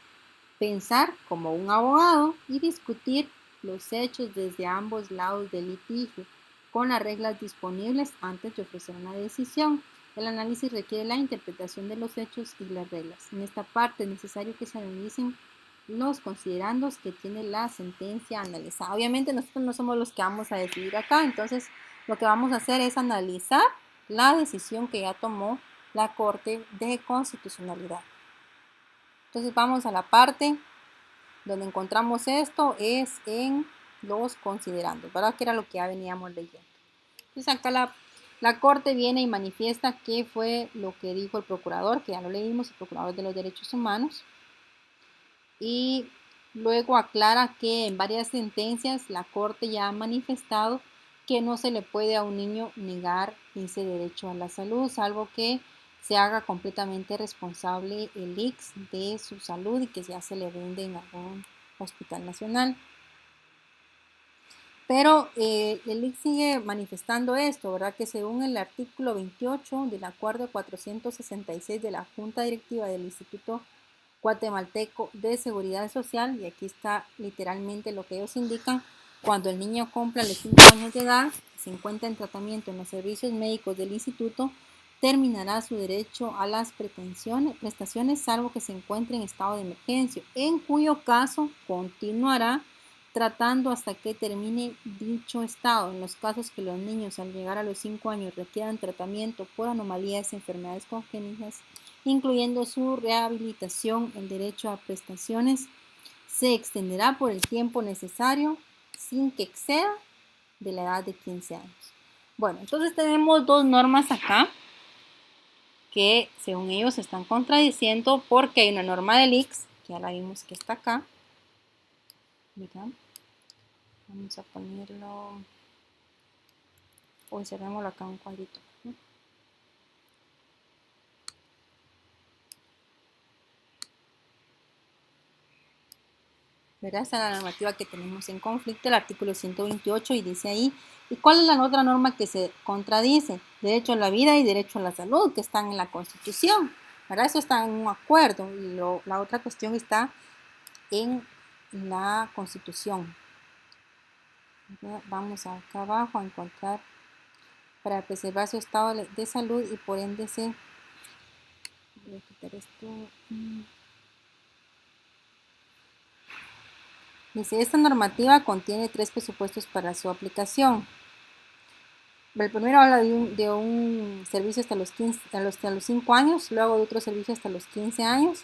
Speaker 1: pensar como un abogado y discutir los hechos desde ambos lados del litigio, con las reglas disponibles antes de ofrecer una decisión. El análisis requiere la interpretación de los hechos y las reglas. En esta parte es necesario que se analicen los considerandos que tiene la sentencia analizada. Obviamente nosotros no somos los que vamos a decidir acá, entonces lo que vamos a hacer es analizar la decisión que ya tomó la Corte de Constitucionalidad. Entonces vamos a la parte donde encontramos esto, es en los considerandos, ¿verdad? Que era lo que ya veníamos leyendo. Entonces acá la Corte viene y manifiesta qué fue lo que dijo el procurador, que ya lo leímos, el procurador de los derechos humanos, y luego aclara que en varias sentencias la Corte ya ha manifestado que no se le puede a un niño negar ese derecho a la salud, salvo que se haga completamente responsable el ICS de su salud y que ya se le brinde en algún hospital nacional. Pero el ICS sigue manifestando esto, ¿verdad? Que según el artículo 28 del acuerdo 466 de la Junta Directiva del Instituto Guatemalteco de Seguridad Social, y aquí está literalmente lo que ellos indican: cuando el niño cumpla los 5 años de edad, se encuentra en tratamiento en los servicios médicos del instituto, terminará su derecho a las prestaciones salvo que se encuentre en estado de emergencia, en cuyo caso continuará tratando hasta que termine dicho estado. En los casos que los niños al llegar a los 5 años requieran tratamiento por anomalías y enfermedades congénitas, incluyendo su rehabilitación, el derecho a prestaciones se extenderá por el tiempo necesario sin que exceda de la edad de 15 años. Bueno, entonces tenemos dos normas acá que según ellos se están contradiciendo, porque hay una norma del ICS, que ya la vimos que está acá. Mira, vamos a ponerlo, o cerrémoslo acá en un cuadrito. ¿Verdad? Esa es la normativa que tenemos en conflicto, el artículo 128, y dice ahí, ¿y cuál es la otra norma que se contradice? Derecho a la vida y derecho a la salud, que están en la Constitución, ¿verdad? Eso está en un acuerdo, y la otra cuestión está en la Constitución. Vamos acá abajo a encontrar: para preservar su estado de salud y por ende voy a quitar esto. Dice, esta normativa contiene 3 presupuestos para su aplicación. El primero habla de un servicio hasta los 5 años, luego de otro servicio hasta los 15 años,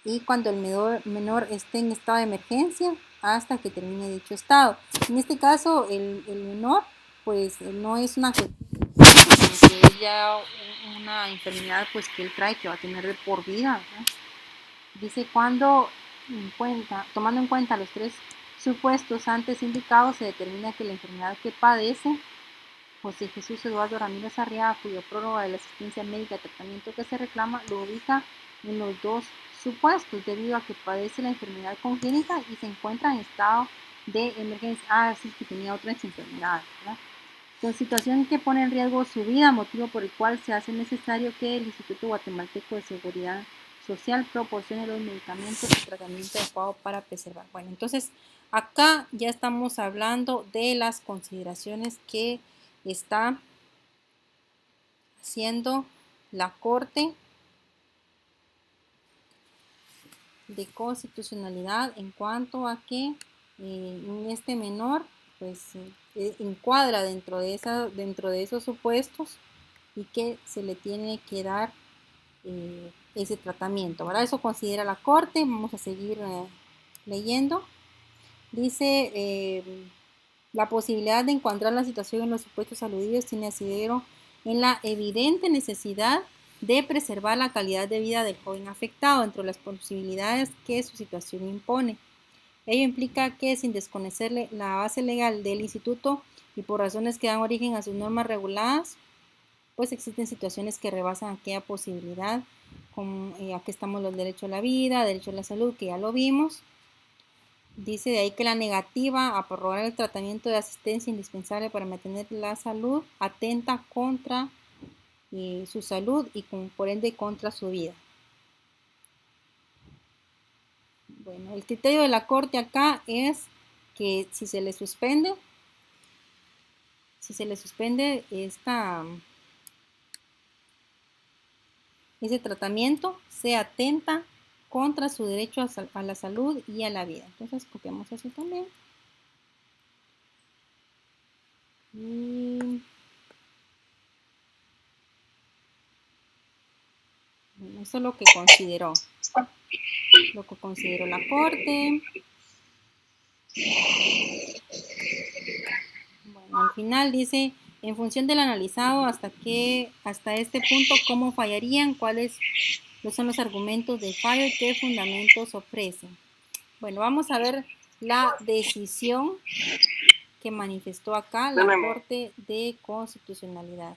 Speaker 1: y cuando el menor esté en estado de emergencia hasta que termine dicho estado. En este caso, el menor, pues no es una cuestión, que es ya una enfermedad pues que él trae, que va a tener de por vida, ¿no? Dice, tomando en cuenta los 3 supuestos antes indicados, se determina que la enfermedad que padece José Jesús Eduardo Ramírez Arriaga, cuya prórroga de la asistencia médica de tratamiento que se reclama, lo ubica en los 2 supuestos, debido a que padece la enfermedad congénita y se encuentra en estado de emergencia. Sí, que tenía otras enfermedades, ¿verdad? Con situación que pone en riesgo su vida, motivo por el cual se hace necesario que el Instituto Guatemalteco de Seguridad Social proporcione los medicamentos y tratamiento adecuado para preservar. Bueno, entonces acá ya estamos hablando de las consideraciones que está haciendo la Corte de Constitucionalidad en cuanto a que este menor pues encuadra dentro de esos supuestos y que se le tiene que dar ese tratamiento, ¿verdad? Eso considera la Corte. Vamos a seguir leyendo. Dice, la posibilidad de encontrar la situación en los supuestos aludidos tiene asidero en la evidente necesidad de preservar la calidad de vida del joven afectado, entre las posibilidades que su situación impone. Ello implica que, sin desconocerle la base legal del instituto y por razones que dan origen a sus normas reguladas, pues existen situaciones que rebasan aquella posibilidad. Como, aquí estamos los derechos a la vida, derecho a la salud, que ya lo vimos. Dice de ahí que la negativa a prorrogar el tratamiento de asistencia indispensable para mantener la salud atenta contra su salud y por ende contra su vida. Bueno, el criterio de la Corte acá es que si se le suspende ese tratamiento, se atenta contra su derecho a la salud y a la vida. Entonces copiamos eso también. Y Eso es lo que consideró la Corte. Bueno, al final dice, en función del analizado, hasta este punto, ¿cómo fallarían? ¿Cuáles son los argumentos de fallo y qué fundamentos ofrecen? Bueno, vamos a ver la decisión que manifestó acá la Corte de Constitucionalidad.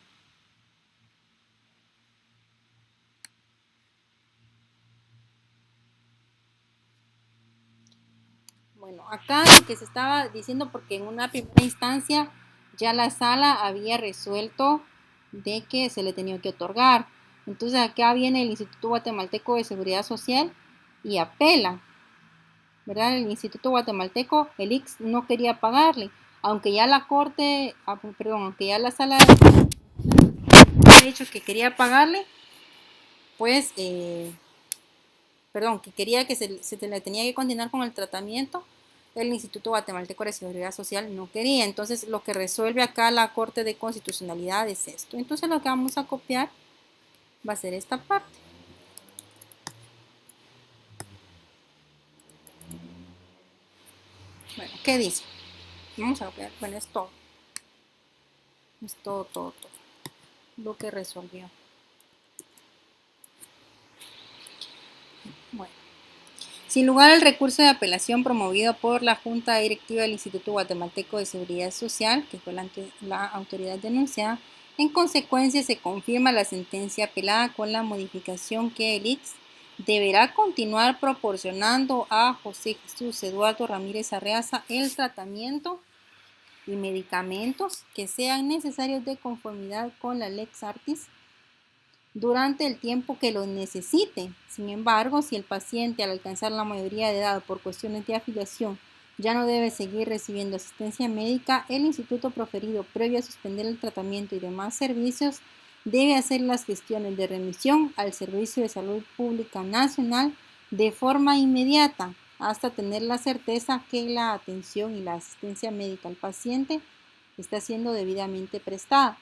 Speaker 1: Bueno, acá lo que se estaba diciendo, porque en una primera instancia ya la sala había resuelto de que se le tenía que otorgar. Entonces acá viene el Instituto Guatemalteco de Seguridad Social y apela, ¿verdad? El Instituto Guatemalteco, el IX, no quería pagarle, aunque ya la Corte, aunque ya la sala había dicho que quería pagarle, pues, que quería que se le tenía que continuar con el tratamiento. El Instituto Guatemalteco de Seguridad Social no quería. Entonces lo que resuelve acá la Corte de Constitucionalidad es esto. Entonces lo que vamos a copiar va a ser esta parte. Bueno, ¿qué dice? Vamos a copiar. Bueno, es todo. Es todo lo que resolvió. Bueno. Sin lugar al recurso de apelación promovido por la Junta Directiva del Instituto Guatemalteco de Seguridad Social, que fue la autoridad denunciada, en consecuencia se confirma la sentencia apelada con la modificación que el IX deberá continuar proporcionando a José Jesús Eduardo Ramírez Arreaza el tratamiento y medicamentos que sean necesarios de conformidad con la Lex Artis durante el tiempo que lo necesite. Sin embargo, si el paciente al alcanzar la mayoría de edad por cuestiones de afiliación ya no debe seguir recibiendo asistencia médica, el instituto proferido previo a suspender el tratamiento y demás servicios debe hacer las gestiones de remisión al Servicio de Salud Pública Nacional de forma inmediata hasta tener la certeza que la atención y la asistencia médica al paciente está siendo debidamente prestada.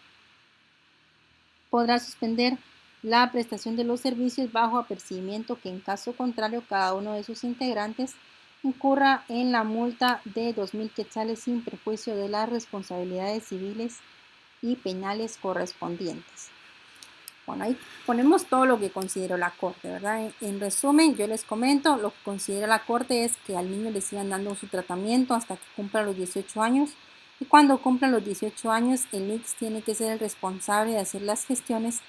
Speaker 1: Podrá suspender la prestación de los servicios bajo apercibimiento que en caso contrario cada uno de sus integrantes incurra en la multa de 2,000 quetzales sin perjuicio de las responsabilidades civiles y penales correspondientes. Bueno, ahí ponemos todo lo que consideró la Corte, ¿verdad? En resumen, yo les comento, lo que considera la Corte es que al niño le sigan dando su tratamiento hasta que cumpla los 18 años y cuando cumpla los 18 años el IX tiene que ser el responsable de hacer las gestiones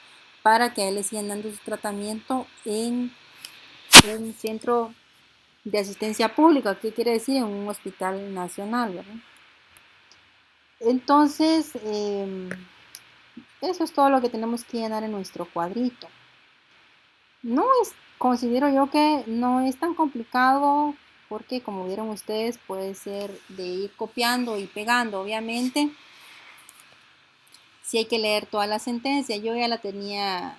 Speaker 1: para que a él le sigan dando su tratamiento en un centro de asistencia pública, ¿qué quiere decir? En un hospital nacional, ¿verdad? Entonces, eso es todo lo que tenemos que llenar en nuestro cuadrito. Considero yo que no es tan complicado porque como vieron ustedes puede ser de ir copiando y pegando, obviamente. Si hay que leer toda la sentencia, yo ya la tenía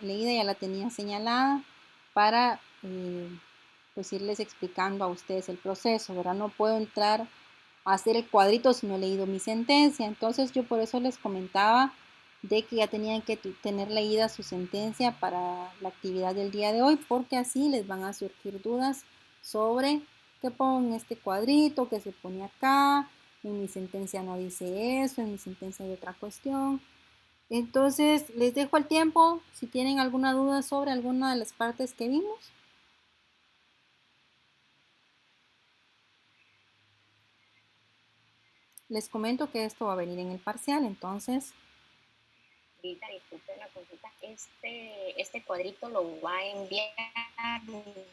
Speaker 1: leída, ya la tenía señalada para pues irles explicando a ustedes el proceso, ¿verdad? No puedo entrar a hacer el cuadrito si no he leído mi sentencia, entonces yo por eso les comentaba de que ya tenían que tener leída su sentencia para la actividad del día de hoy, porque así les van a surgir dudas sobre qué pongo en este cuadrito, qué se pone acá, en mi sentencia no dice eso, en mi sentencia hay otra cuestión. Entonces les dejo el tiempo si tienen alguna duda sobre alguna de las partes que vimos. Les comento que esto va a venir en el parcial, entonces.
Speaker 4: Rita, disculpe una consulta. Este cuadrito lo va a enviar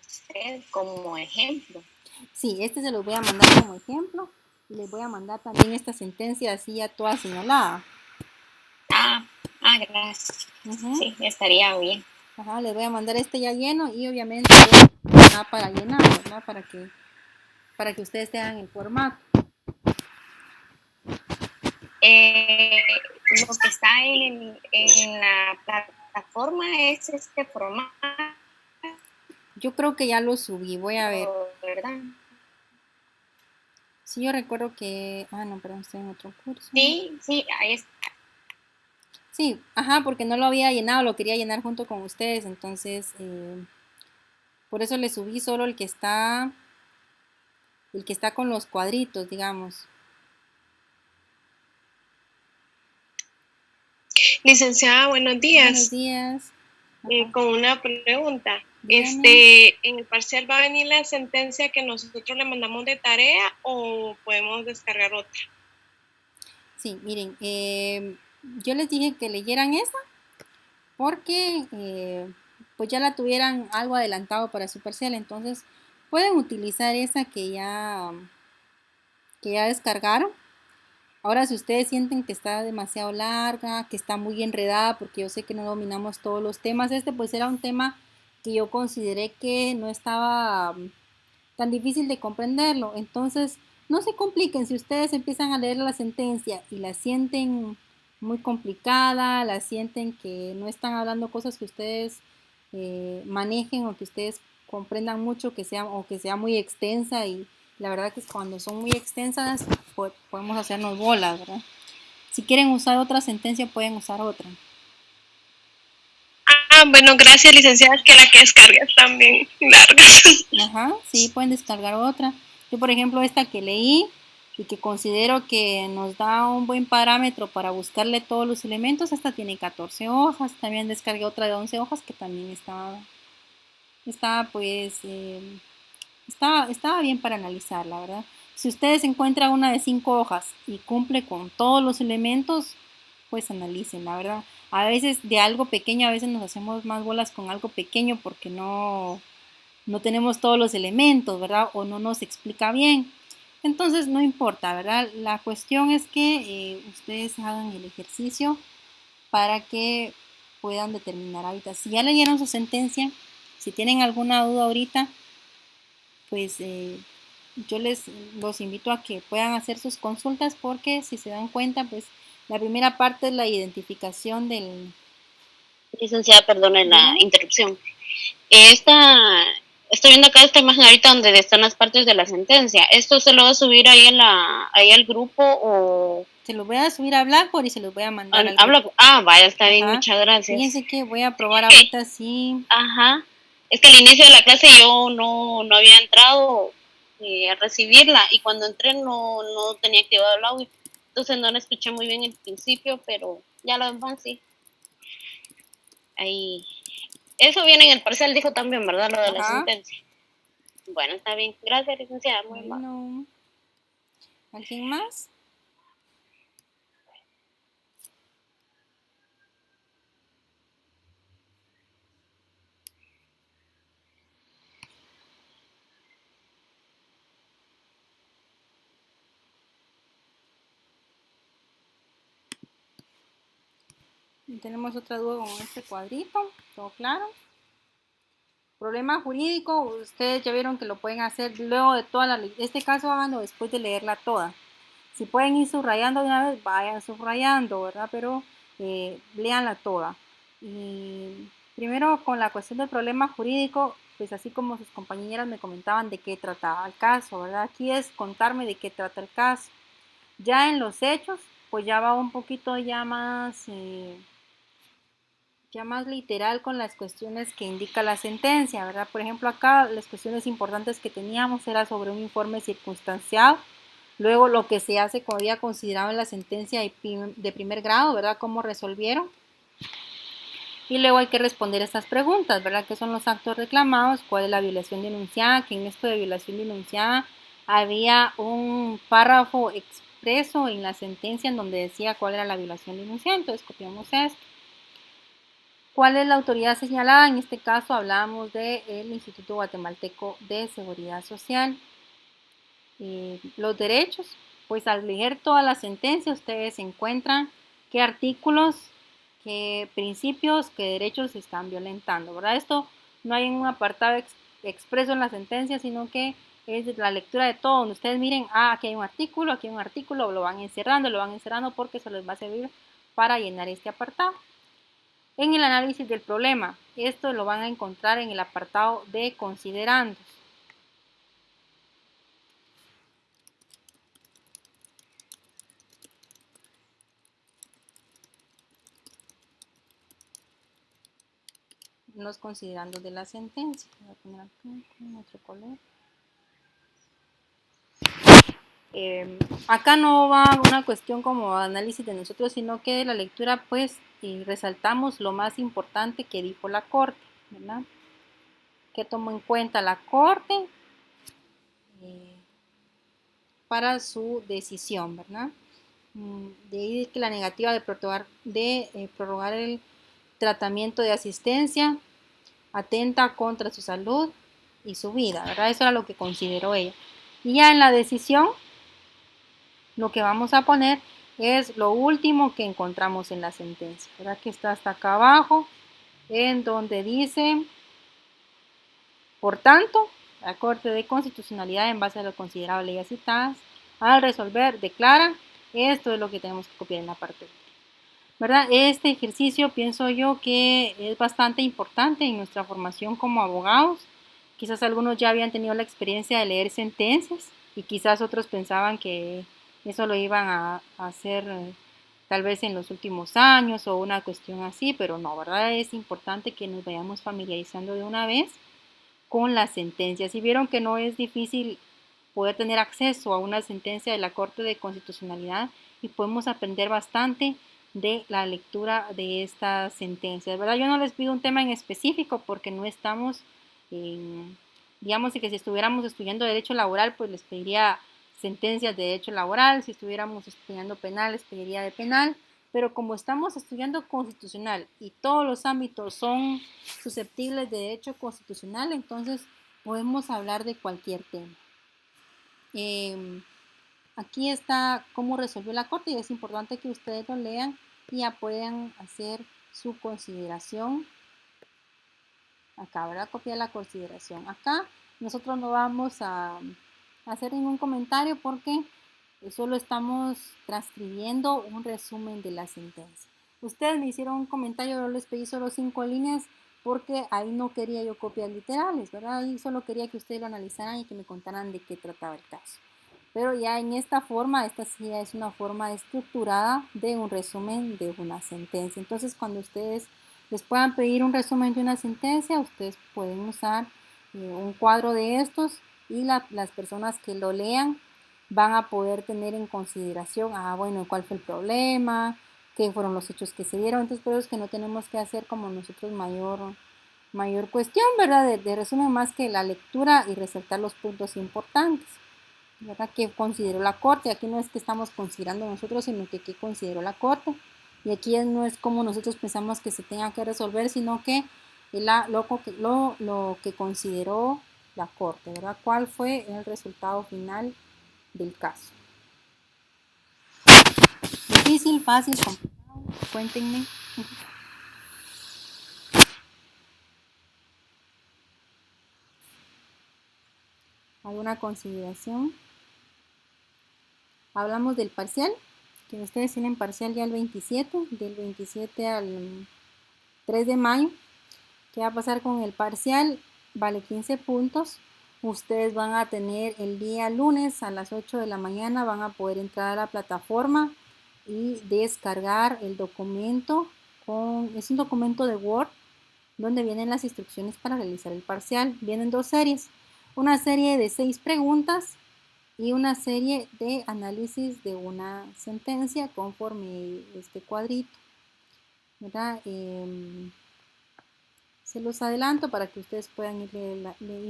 Speaker 4: usted como ejemplo.
Speaker 1: Sí, este se los voy a mandar como ejemplo. Y les voy a mandar también esta sentencia así ya toda señalada.
Speaker 4: Gracias. Sí, estaría bien.
Speaker 1: Ajá, les voy a mandar este ya lleno y obviamente para llenar, ¿verdad? Para que ustedes tengan el formato.
Speaker 4: Lo que está en la plataforma es este formato.
Speaker 1: Yo creo que ya lo subí, voy a ver.
Speaker 4: ¿Verdad?
Speaker 1: Sí, yo recuerdo que... no, perdón, estoy en otro curso.
Speaker 4: Sí, ahí está.
Speaker 1: Sí, ajá, porque no lo había llenado, lo quería llenar junto con ustedes, entonces por eso le subí solo el que está con los cuadritos, digamos.
Speaker 2: Licenciada, buenos
Speaker 1: Buenos
Speaker 2: días.
Speaker 1: días. Ajá.
Speaker 2: Con una pregunta.
Speaker 1: Dígame.
Speaker 2: ¿En el parcial va a venir la sentencia que nosotros le mandamos de tarea o podemos descargar otra?
Speaker 1: Sí, miren, yo les dije que leyeran esa porque pues ya la tuvieran algo adelantado para su parcial, entonces pueden utilizar esa que ya descargaron. Ahora, si ustedes sienten que está demasiado larga, que está muy enredada, porque yo sé que no dominamos todos los temas, este pues era un tema que yo consideré que no estaba tan difícil de comprenderlo. Entonces, no se compliquen. Si ustedes empiezan a leer la sentencia y la sienten muy complicada, la sienten que no están hablando cosas que ustedes manejen o que ustedes comprendan mucho, o que sea muy extensa y la verdad que cuando son muy extensas podemos hacernos bolas, ¿verdad? Si quieren usar otra sentencia pueden usar otra.
Speaker 2: Bueno, gracias, licenciada, que la que descarga están bien largas.
Speaker 1: Ajá, sí, pueden descargar otra. Yo, por ejemplo, esta que leí y que considero que nos da un buen parámetro para buscarle todos los elementos, esta tiene 14 hojas. También descargué otra de 11 hojas que también estaba pues, estaba bien para analizar, la verdad. Si ustedes encuentran una de 5 hojas y cumple con todos los elementos, pues analicen, la verdad. A veces de algo pequeño, a veces nos hacemos más bolas con algo pequeño porque no tenemos todos los elementos, ¿verdad? O no nos explica bien. Entonces no importa, ¿verdad? La cuestión es que ustedes hagan el ejercicio para que puedan determinar ahorita. Si ya leyeron su sentencia, si tienen alguna duda ahorita, pues yo los invito a que puedan hacer sus consultas porque si se dan cuenta, pues la primera parte es la identificación del...
Speaker 5: Licenciada, perdone la
Speaker 1: Dígame.
Speaker 5: interrupción. Estoy viendo acá esta imagen ahorita donde están las partes de la sentencia. ¿Esto se lo va a subir ahí ahí al grupo o
Speaker 1: Se los voy a subir a Blackboard y se los voy a mandar al
Speaker 5: habla?
Speaker 1: grupo.
Speaker 5: Vaya, está bien,
Speaker 1: Ajá.
Speaker 5: muchas gracias.
Speaker 1: Fíjense que voy a probar
Speaker 5: Es que,
Speaker 1: ahorita sí.
Speaker 5: ajá, es que al inicio de la clase yo no había entrado a recibirla y cuando entré no tenía activado el audio. Entonces no la escuché muy bien al principio, pero ya lo demás sí. Ahí. Eso viene en el parcial, dijo también, ¿verdad? Lo de la
Speaker 1: Ajá.
Speaker 5: sentencia. Bueno, está bien. Gracias, licenciada. Muy amable.
Speaker 1: Bueno, ¿alguien más? Tenemos otra duda con este cuadrito, todo claro. Problema jurídico, ustedes ya vieron que lo pueden hacer luego de toda la ley. Este caso háganlo después de leerla toda. Si pueden ir subrayando de una vez, vayan subrayando, ¿verdad? Pero léanla toda. Y primero con la cuestión del problema jurídico, pues así como sus compañeras me comentaban de qué trataba el caso, ¿verdad? Aquí es contarme de qué trata el caso. Ya en los hechos, pues ya va un poquito ya más literal con las cuestiones que indica la sentencia, ¿verdad? Por ejemplo, acá las cuestiones importantes que teníamos era sobre un informe circunstancial, luego lo que se hace como había considerado en la sentencia de primer grado, ¿verdad? Cómo resolvieron. Y luego hay que responder estas preguntas, ¿verdad? ¿Qué son los actos reclamados? ¿Cuál es la violación denunciada? Que en esto de violación denunciada había un párrafo expreso en la sentencia en donde decía cuál era la violación denunciada, entonces copiamos esto. ¿Cuál es la autoridad señalada? En este caso hablamos del Instituto Guatemalteco de Seguridad Social. Los derechos, pues al leer toda la sentencia ustedes encuentran qué artículos, qué principios, qué derechos se están violentando, ¿verdad? Esto no hay en un apartado expreso en la sentencia, sino que es la lectura de todo, donde ustedes miren, aquí hay un artículo, lo van encerrando porque eso les va a servir para llenar este apartado. En el análisis del problema, esto lo van a encontrar en el apartado de considerandos. los considerandos de la sentencia. Voy a poner aquí con otro color. Acá no va una cuestión como análisis de nosotros, sino que de la lectura pues resaltamos lo más importante que dijo la Corte, ¿verdad? Que tomó en cuenta la Corte para su decisión, ¿verdad? De ahí que la negativa de prorrogar el tratamiento de asistencia atenta contra su salud y su vida, ¿verdad? Eso era lo que consideró ella. Y ya en la decisión, lo que vamos a poner es lo último que encontramos en la sentencia, ¿verdad? Que está hasta acá abajo, en donde dice, por tanto, la Corte de Constitucionalidad, en base a lo considerado leyes citadas, al resolver, declara, esto es lo que tenemos que copiar en la parte 1. ¿Verdad? Este ejercicio pienso yo que es bastante importante en nuestra formación como abogados. Quizás algunos ya habían tenido la experiencia de leer sentencias y quizás otros pensaban que eso lo iban a hacer tal vez en los últimos años o una cuestión así, pero no, ¿verdad? Es importante que nos vayamos familiarizando de una vez con las sentencias. Si vieron que no es difícil poder tener acceso a una sentencia de la Corte de Constitucionalidad y podemos aprender bastante de la lectura de estas sentencias, ¿verdad? Yo no les pido un tema en específico porque no estamos, digamos que si estuviéramos estudiando derecho laboral, pues les pediría sentencias de derecho laboral, si estuviéramos estudiando penal, les pediría de penal, pero como estamos estudiando constitucional y todos los ámbitos son susceptibles de derecho constitucional, entonces podemos hablar de cualquier tema. Aquí está cómo resolvió la Corte y es importante que ustedes lo lean y ya puedan hacer su consideración. Acá, ¿verdad? Copiar la consideración. Acá nosotros no vamos a hacer ningún comentario porque solo estamos transcribiendo un resumen de la sentencia. Ustedes me hicieron un comentario, yo les pedí solo 5 líneas porque ahí no quería yo copias literales, ¿verdad? Ahí solo quería que ustedes lo analizaran y que me contaran de qué trataba el caso. Pero ya en esta forma, esta sí es una forma estructurada de un resumen de una sentencia. Entonces, cuando ustedes les puedan pedir un resumen de una sentencia, ustedes pueden usar un cuadro de estos y las personas que lo lean van a poder tener en consideración, bueno, cuál fue el problema, qué fueron los hechos que se dieron. Entonces, por eso es que no tenemos que hacer como nosotros mayor cuestión, ¿verdad? De resumen más que la lectura y resaltar los puntos importantes, ¿verdad? Que consideró la Corte. Aquí no es que estamos considerando nosotros, sino que consideró la Corte. Y aquí no es como nosotros pensamos que se tenga que resolver, sino que lo que consideró la Corte, ¿verdad? ¿Cuál fue el resultado final del caso? Difícil, fácil, complicado. Cuéntenme. ¿Alguna consideración? Hablamos del parcial, que ustedes tienen parcial ya el 27, del 27 al 3 de mayo. ¿Qué va a pasar con el parcial? Vale 15 puntos. Ustedes van a tener el día lunes a las 8 de la mañana, van a poder entrar a la plataforma y descargar el documento. Es un documento de Word donde vienen las instrucciones para realizar el parcial. Vienen 2 series, una serie de 6 preguntas y una serie de análisis de una sentencia conforme este cuadrito, ¿verdad? Se los adelanto para que ustedes puedan ir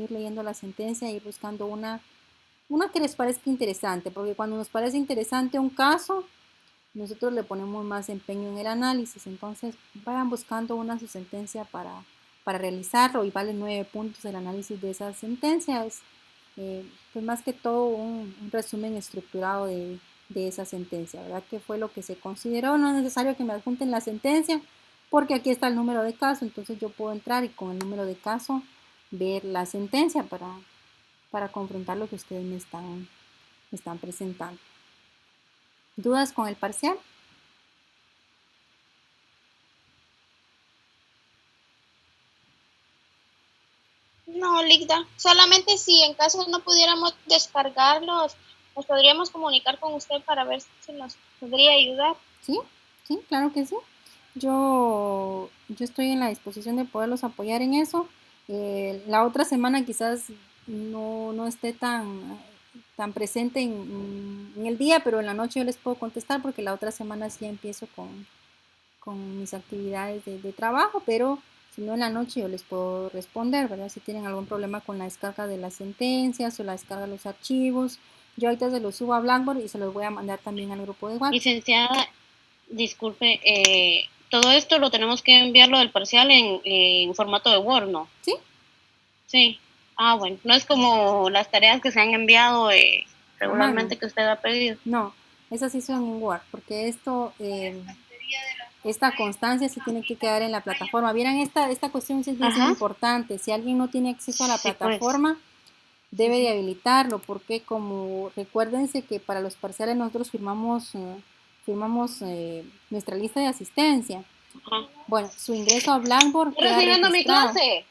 Speaker 1: leyendo la sentencia y ir buscando una que les parezca interesante, porque cuando nos parece interesante un caso, nosotros le ponemos más empeño en el análisis. Entonces vayan buscando una su sentencia para realizarlo y vale 9 puntos el análisis de esa sentencia. Es pues más que todo un resumen estructurado de esa sentencia, ¿verdad? ¿Qué fue lo que se consideró? No es necesario que me adjunten la sentencia porque aquí está el número de caso, entonces yo puedo entrar y con el número de caso ver la sentencia para confrontar lo que ustedes me están presentando. ¿Dudas con el parcial?
Speaker 5: No, Ligda, solamente si en caso no pudiéramos descargarlos, nos podríamos comunicar con usted para ver si nos podría ayudar.
Speaker 1: Sí, claro que sí. Yo estoy en la disposición de poderlos apoyar en eso. La otra semana quizás no esté tan presente en el día, pero en la noche yo les puedo contestar porque la otra semana sí empiezo con mis actividades de trabajo, pero si no en la noche yo les puedo responder, ¿verdad? Si tienen algún problema con la descarga de las sentencias o la descarga de los archivos, yo ahorita se los subo a Blackboard y se los voy a mandar también al grupo de WhatsApp.
Speaker 5: Licenciada, disculpe, todo esto lo tenemos que enviarlo del parcial en formato de Word, ¿no?
Speaker 1: ¿Sí?
Speaker 5: Sí. Ah, bueno, no es como las tareas que se han enviado regularmente que usted ha pedido.
Speaker 1: No, esas sí son en Word, porque esta constancia sí tiene que quedar en la plataforma. Vieran, esta cuestión sí es bien importante. Si alguien no tiene acceso a la plataforma, debe de habilitarlo, porque como recuérdense que para los parciales nosotros firmamos nuestra lista de asistencia.
Speaker 5: Ajá.
Speaker 1: Bueno, su ingreso a Blackboard
Speaker 5: Estoy recibiendo mi clase.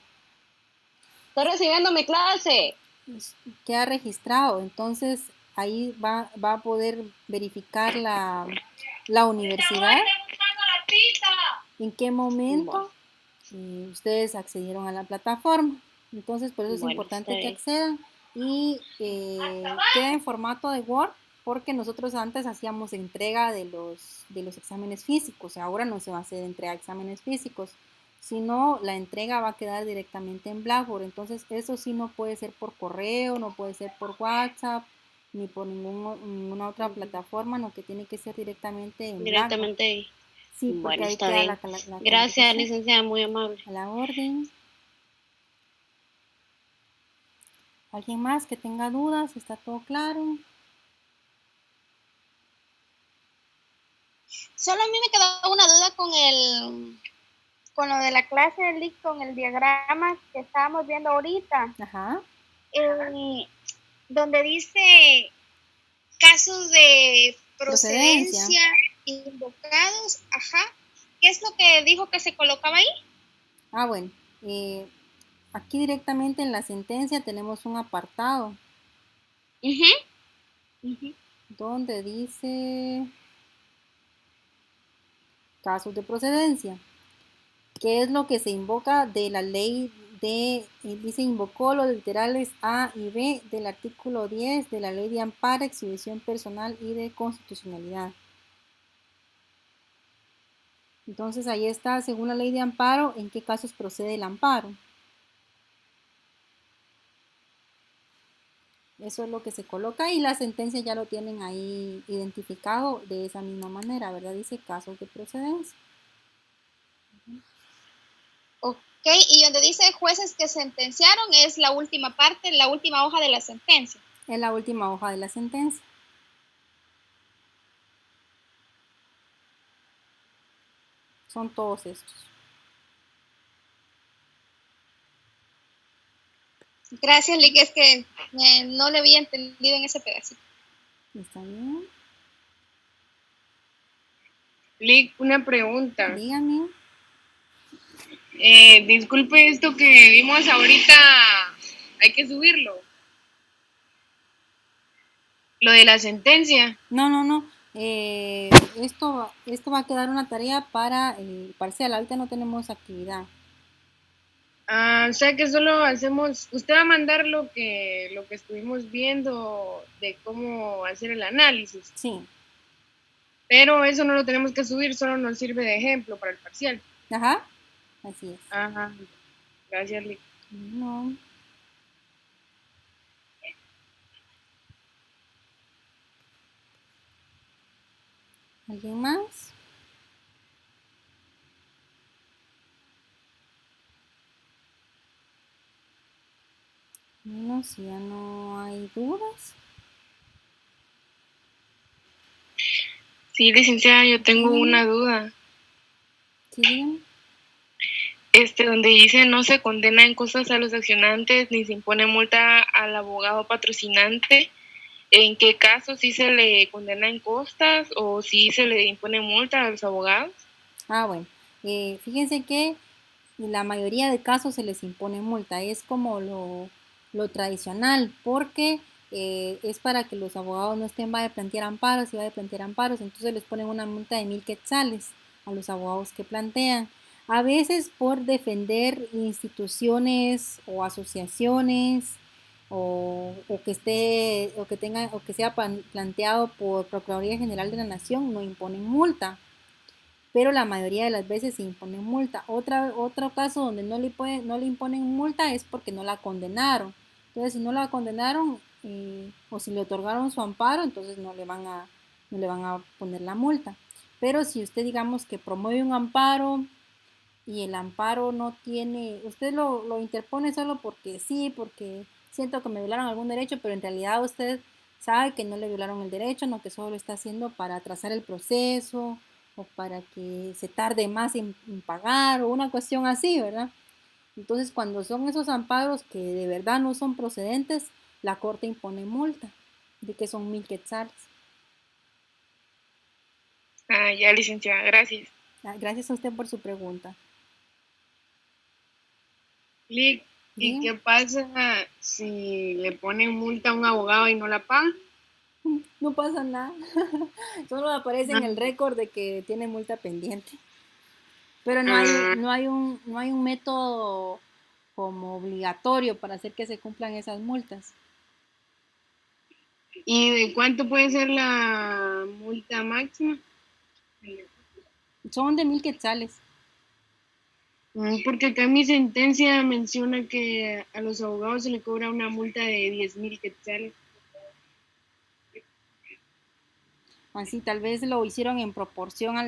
Speaker 5: Estoy recibiendo mi clase.
Speaker 1: Queda registrado, entonces ahí va a poder verificar la universidad en qué momento ustedes accedieron a la plataforma. Entonces por eso es importante que accedan y queda en formato de Word, porque nosotros antes hacíamos entrega de los exámenes físicos, ahora no se va a hacer entrega de exámenes físicos, sino la entrega va a quedar directamente en Blackboard. Entonces eso sí no puede ser por correo, no puede ser por WhatsApp, ni por ninguna otra plataforma, no, que tiene que ser directamente en Blackboard. Sí, porque
Speaker 5: bueno,
Speaker 1: ahí
Speaker 5: está
Speaker 1: queda
Speaker 5: bien.
Speaker 1: la
Speaker 5: Gracias, licenciada, muy amable.
Speaker 1: A la orden. ¿Alguien más que tenga dudas? ¿Está todo claro?
Speaker 6: Solo a mí me quedó una duda con lo de la clase de LIC, con el diagrama que estábamos viendo ahorita.
Speaker 1: Ajá.
Speaker 6: Donde dice casos de procedencia invocados, ajá. ¿Qué es lo que dijo que se colocaba ahí?
Speaker 1: Ah, bueno. Aquí directamente en la sentencia tenemos un apartado. Donde dice casos de procedencia. ¿Qué es lo que se invoca de la ley dice invocó los literales A y B del artículo 10 de la ley de amparo, exhibición personal y de constitucionalidad? Entonces ahí está, según la ley de amparo, en qué casos procede el amparo. Eso es lo que se coloca y la sentencia ya lo tienen ahí identificado de esa misma manera, ¿verdad? Dice casos de procedencia.
Speaker 6: Ok, y donde dice jueces que sentenciaron es la última parte, la última hoja de la sentencia.
Speaker 1: Es la última hoja de la sentencia. Son todos estos.
Speaker 6: Gracias, Lick, es que no le había entendido en ese pedacito.
Speaker 1: ¿Está bien?
Speaker 2: Lick, una pregunta.
Speaker 1: Dígame.
Speaker 2: Disculpe, esto que vimos ahorita, hay que subirlo. Lo de la sentencia.
Speaker 1: No. Esto va a quedar una tarea para el parcial. Ahorita no tenemos actividad.
Speaker 2: O sea que solo hacemos, usted va a mandar lo que estuvimos viendo de cómo hacer el análisis.
Speaker 1: Sí.
Speaker 2: Pero eso no lo tenemos que subir, solo nos sirve de ejemplo para el parcial.
Speaker 1: Ajá, así es.
Speaker 2: Ajá, gracias, Lick.
Speaker 1: No. ¿Alguien más? Bueno, si ya no hay dudas.
Speaker 2: Sí, licenciada, yo tengo una duda.
Speaker 1: Sí, dígame.
Speaker 2: Donde dice no se condena en costas a los accionantes ni se impone multa al abogado patrocinante. ¿En qué caso sí se le condena en costas o sí se le impone multa a los abogados?
Speaker 1: Ah, bueno. Fíjense que en la mayoría de casos se les impone multa. Es como lo tradicional, porque es para que los abogados no estén va a plantear amparos y va a plantear amparos. Entonces les ponen una multa de 1000 quetzales. a los abogados que plantean. A veces por defender instituciones o asociaciones o que sea planteado por Procuraduría General de la Nación, no imponen multa, pero la mayoría de las veces se impone multa. Otro caso donde no le imponen multa es porque no la condenaron. Entonces, si no la condenaron o si le otorgaron su amparo, entonces no le van a poner la multa. Pero si usted, digamos, que promueve un amparo y el amparo no tiene, usted lo interpone solo porque sí, porque siento que me violaron algún derecho, pero en realidad usted sabe que no le violaron el derecho, no, que solo lo está haciendo para atrasar el proceso o para que se tarde más en pagar o una cuestión así, ¿verdad? Entonces, cuando son esos amparos que de verdad no son procedentes, la corte impone multa, de que son 1,000 quetzales.
Speaker 2: Ah, ya, licenciada, gracias.
Speaker 1: Gracias a usted por su pregunta.
Speaker 7: Lic, ¿y qué pasa si le ponen multa a un abogado y no la paga?
Speaker 1: No pasa nada. Solo aparece en el récord de que tiene multa pendiente. Pero no hay un método como obligatorio para hacer que se cumplan esas multas.
Speaker 7: ¿Y de cuánto puede ser la multa máxima?
Speaker 1: Son de 1,000 quetzales.
Speaker 7: Porque acá en mi sentencia menciona que a los abogados se le cobra una multa de 10,000 quetzales.
Speaker 1: Así, tal vez lo hicieron en proporción a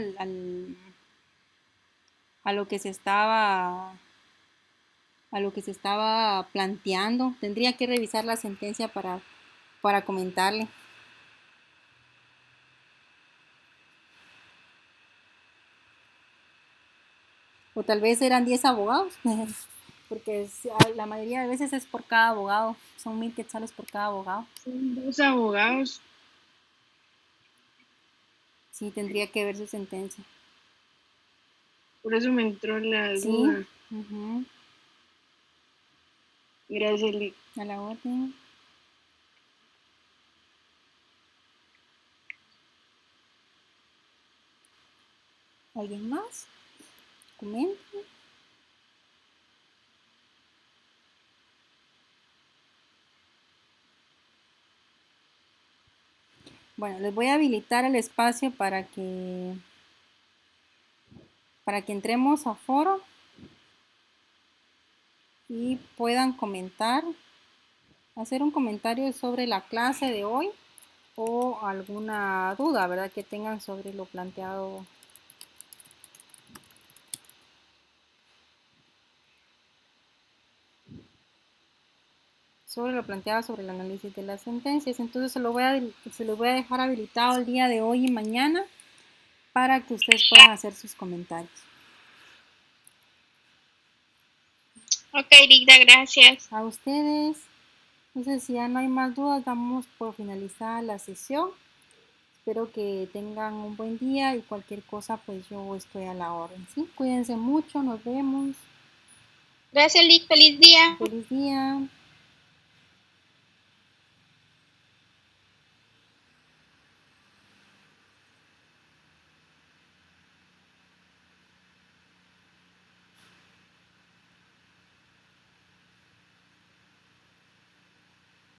Speaker 1: lo que se estaba planteando. Tendría que revisar la sentencia para comentarle. O tal vez eran 10 abogados, porque la mayoría de veces es por cada abogado. Son 1,000 quetzales por cada abogado.
Speaker 7: Son 2 abogados.
Speaker 1: Sí, tendría que ver su sentencia.
Speaker 7: Por eso me entró la duda.
Speaker 1: Uh-huh.
Speaker 7: Gracias, Lic.
Speaker 1: A la orden. ¿Alguien más? Comenten. Bueno, les voy a habilitar el espacio para que entremos a foro y puedan comentar, hacer un comentario sobre la clase de hoy o alguna duda, ¿verdad?, que tengan sobre lo planteado. Sobre el análisis de las sentencias. Entonces se lo voy a dejar habilitado el día de hoy y mañana para que ustedes puedan hacer sus comentarios.
Speaker 6: Ok, Rita, gracias.
Speaker 1: A ustedes. Entonces, si ya no hay más dudas, damos por finalizada la sesión. Espero que tengan un buen día y cualquier cosa, pues yo estoy a la orden, ¿sí? Cuídense mucho, nos vemos.
Speaker 6: Gracias, Lic, feliz día.
Speaker 1: Feliz día.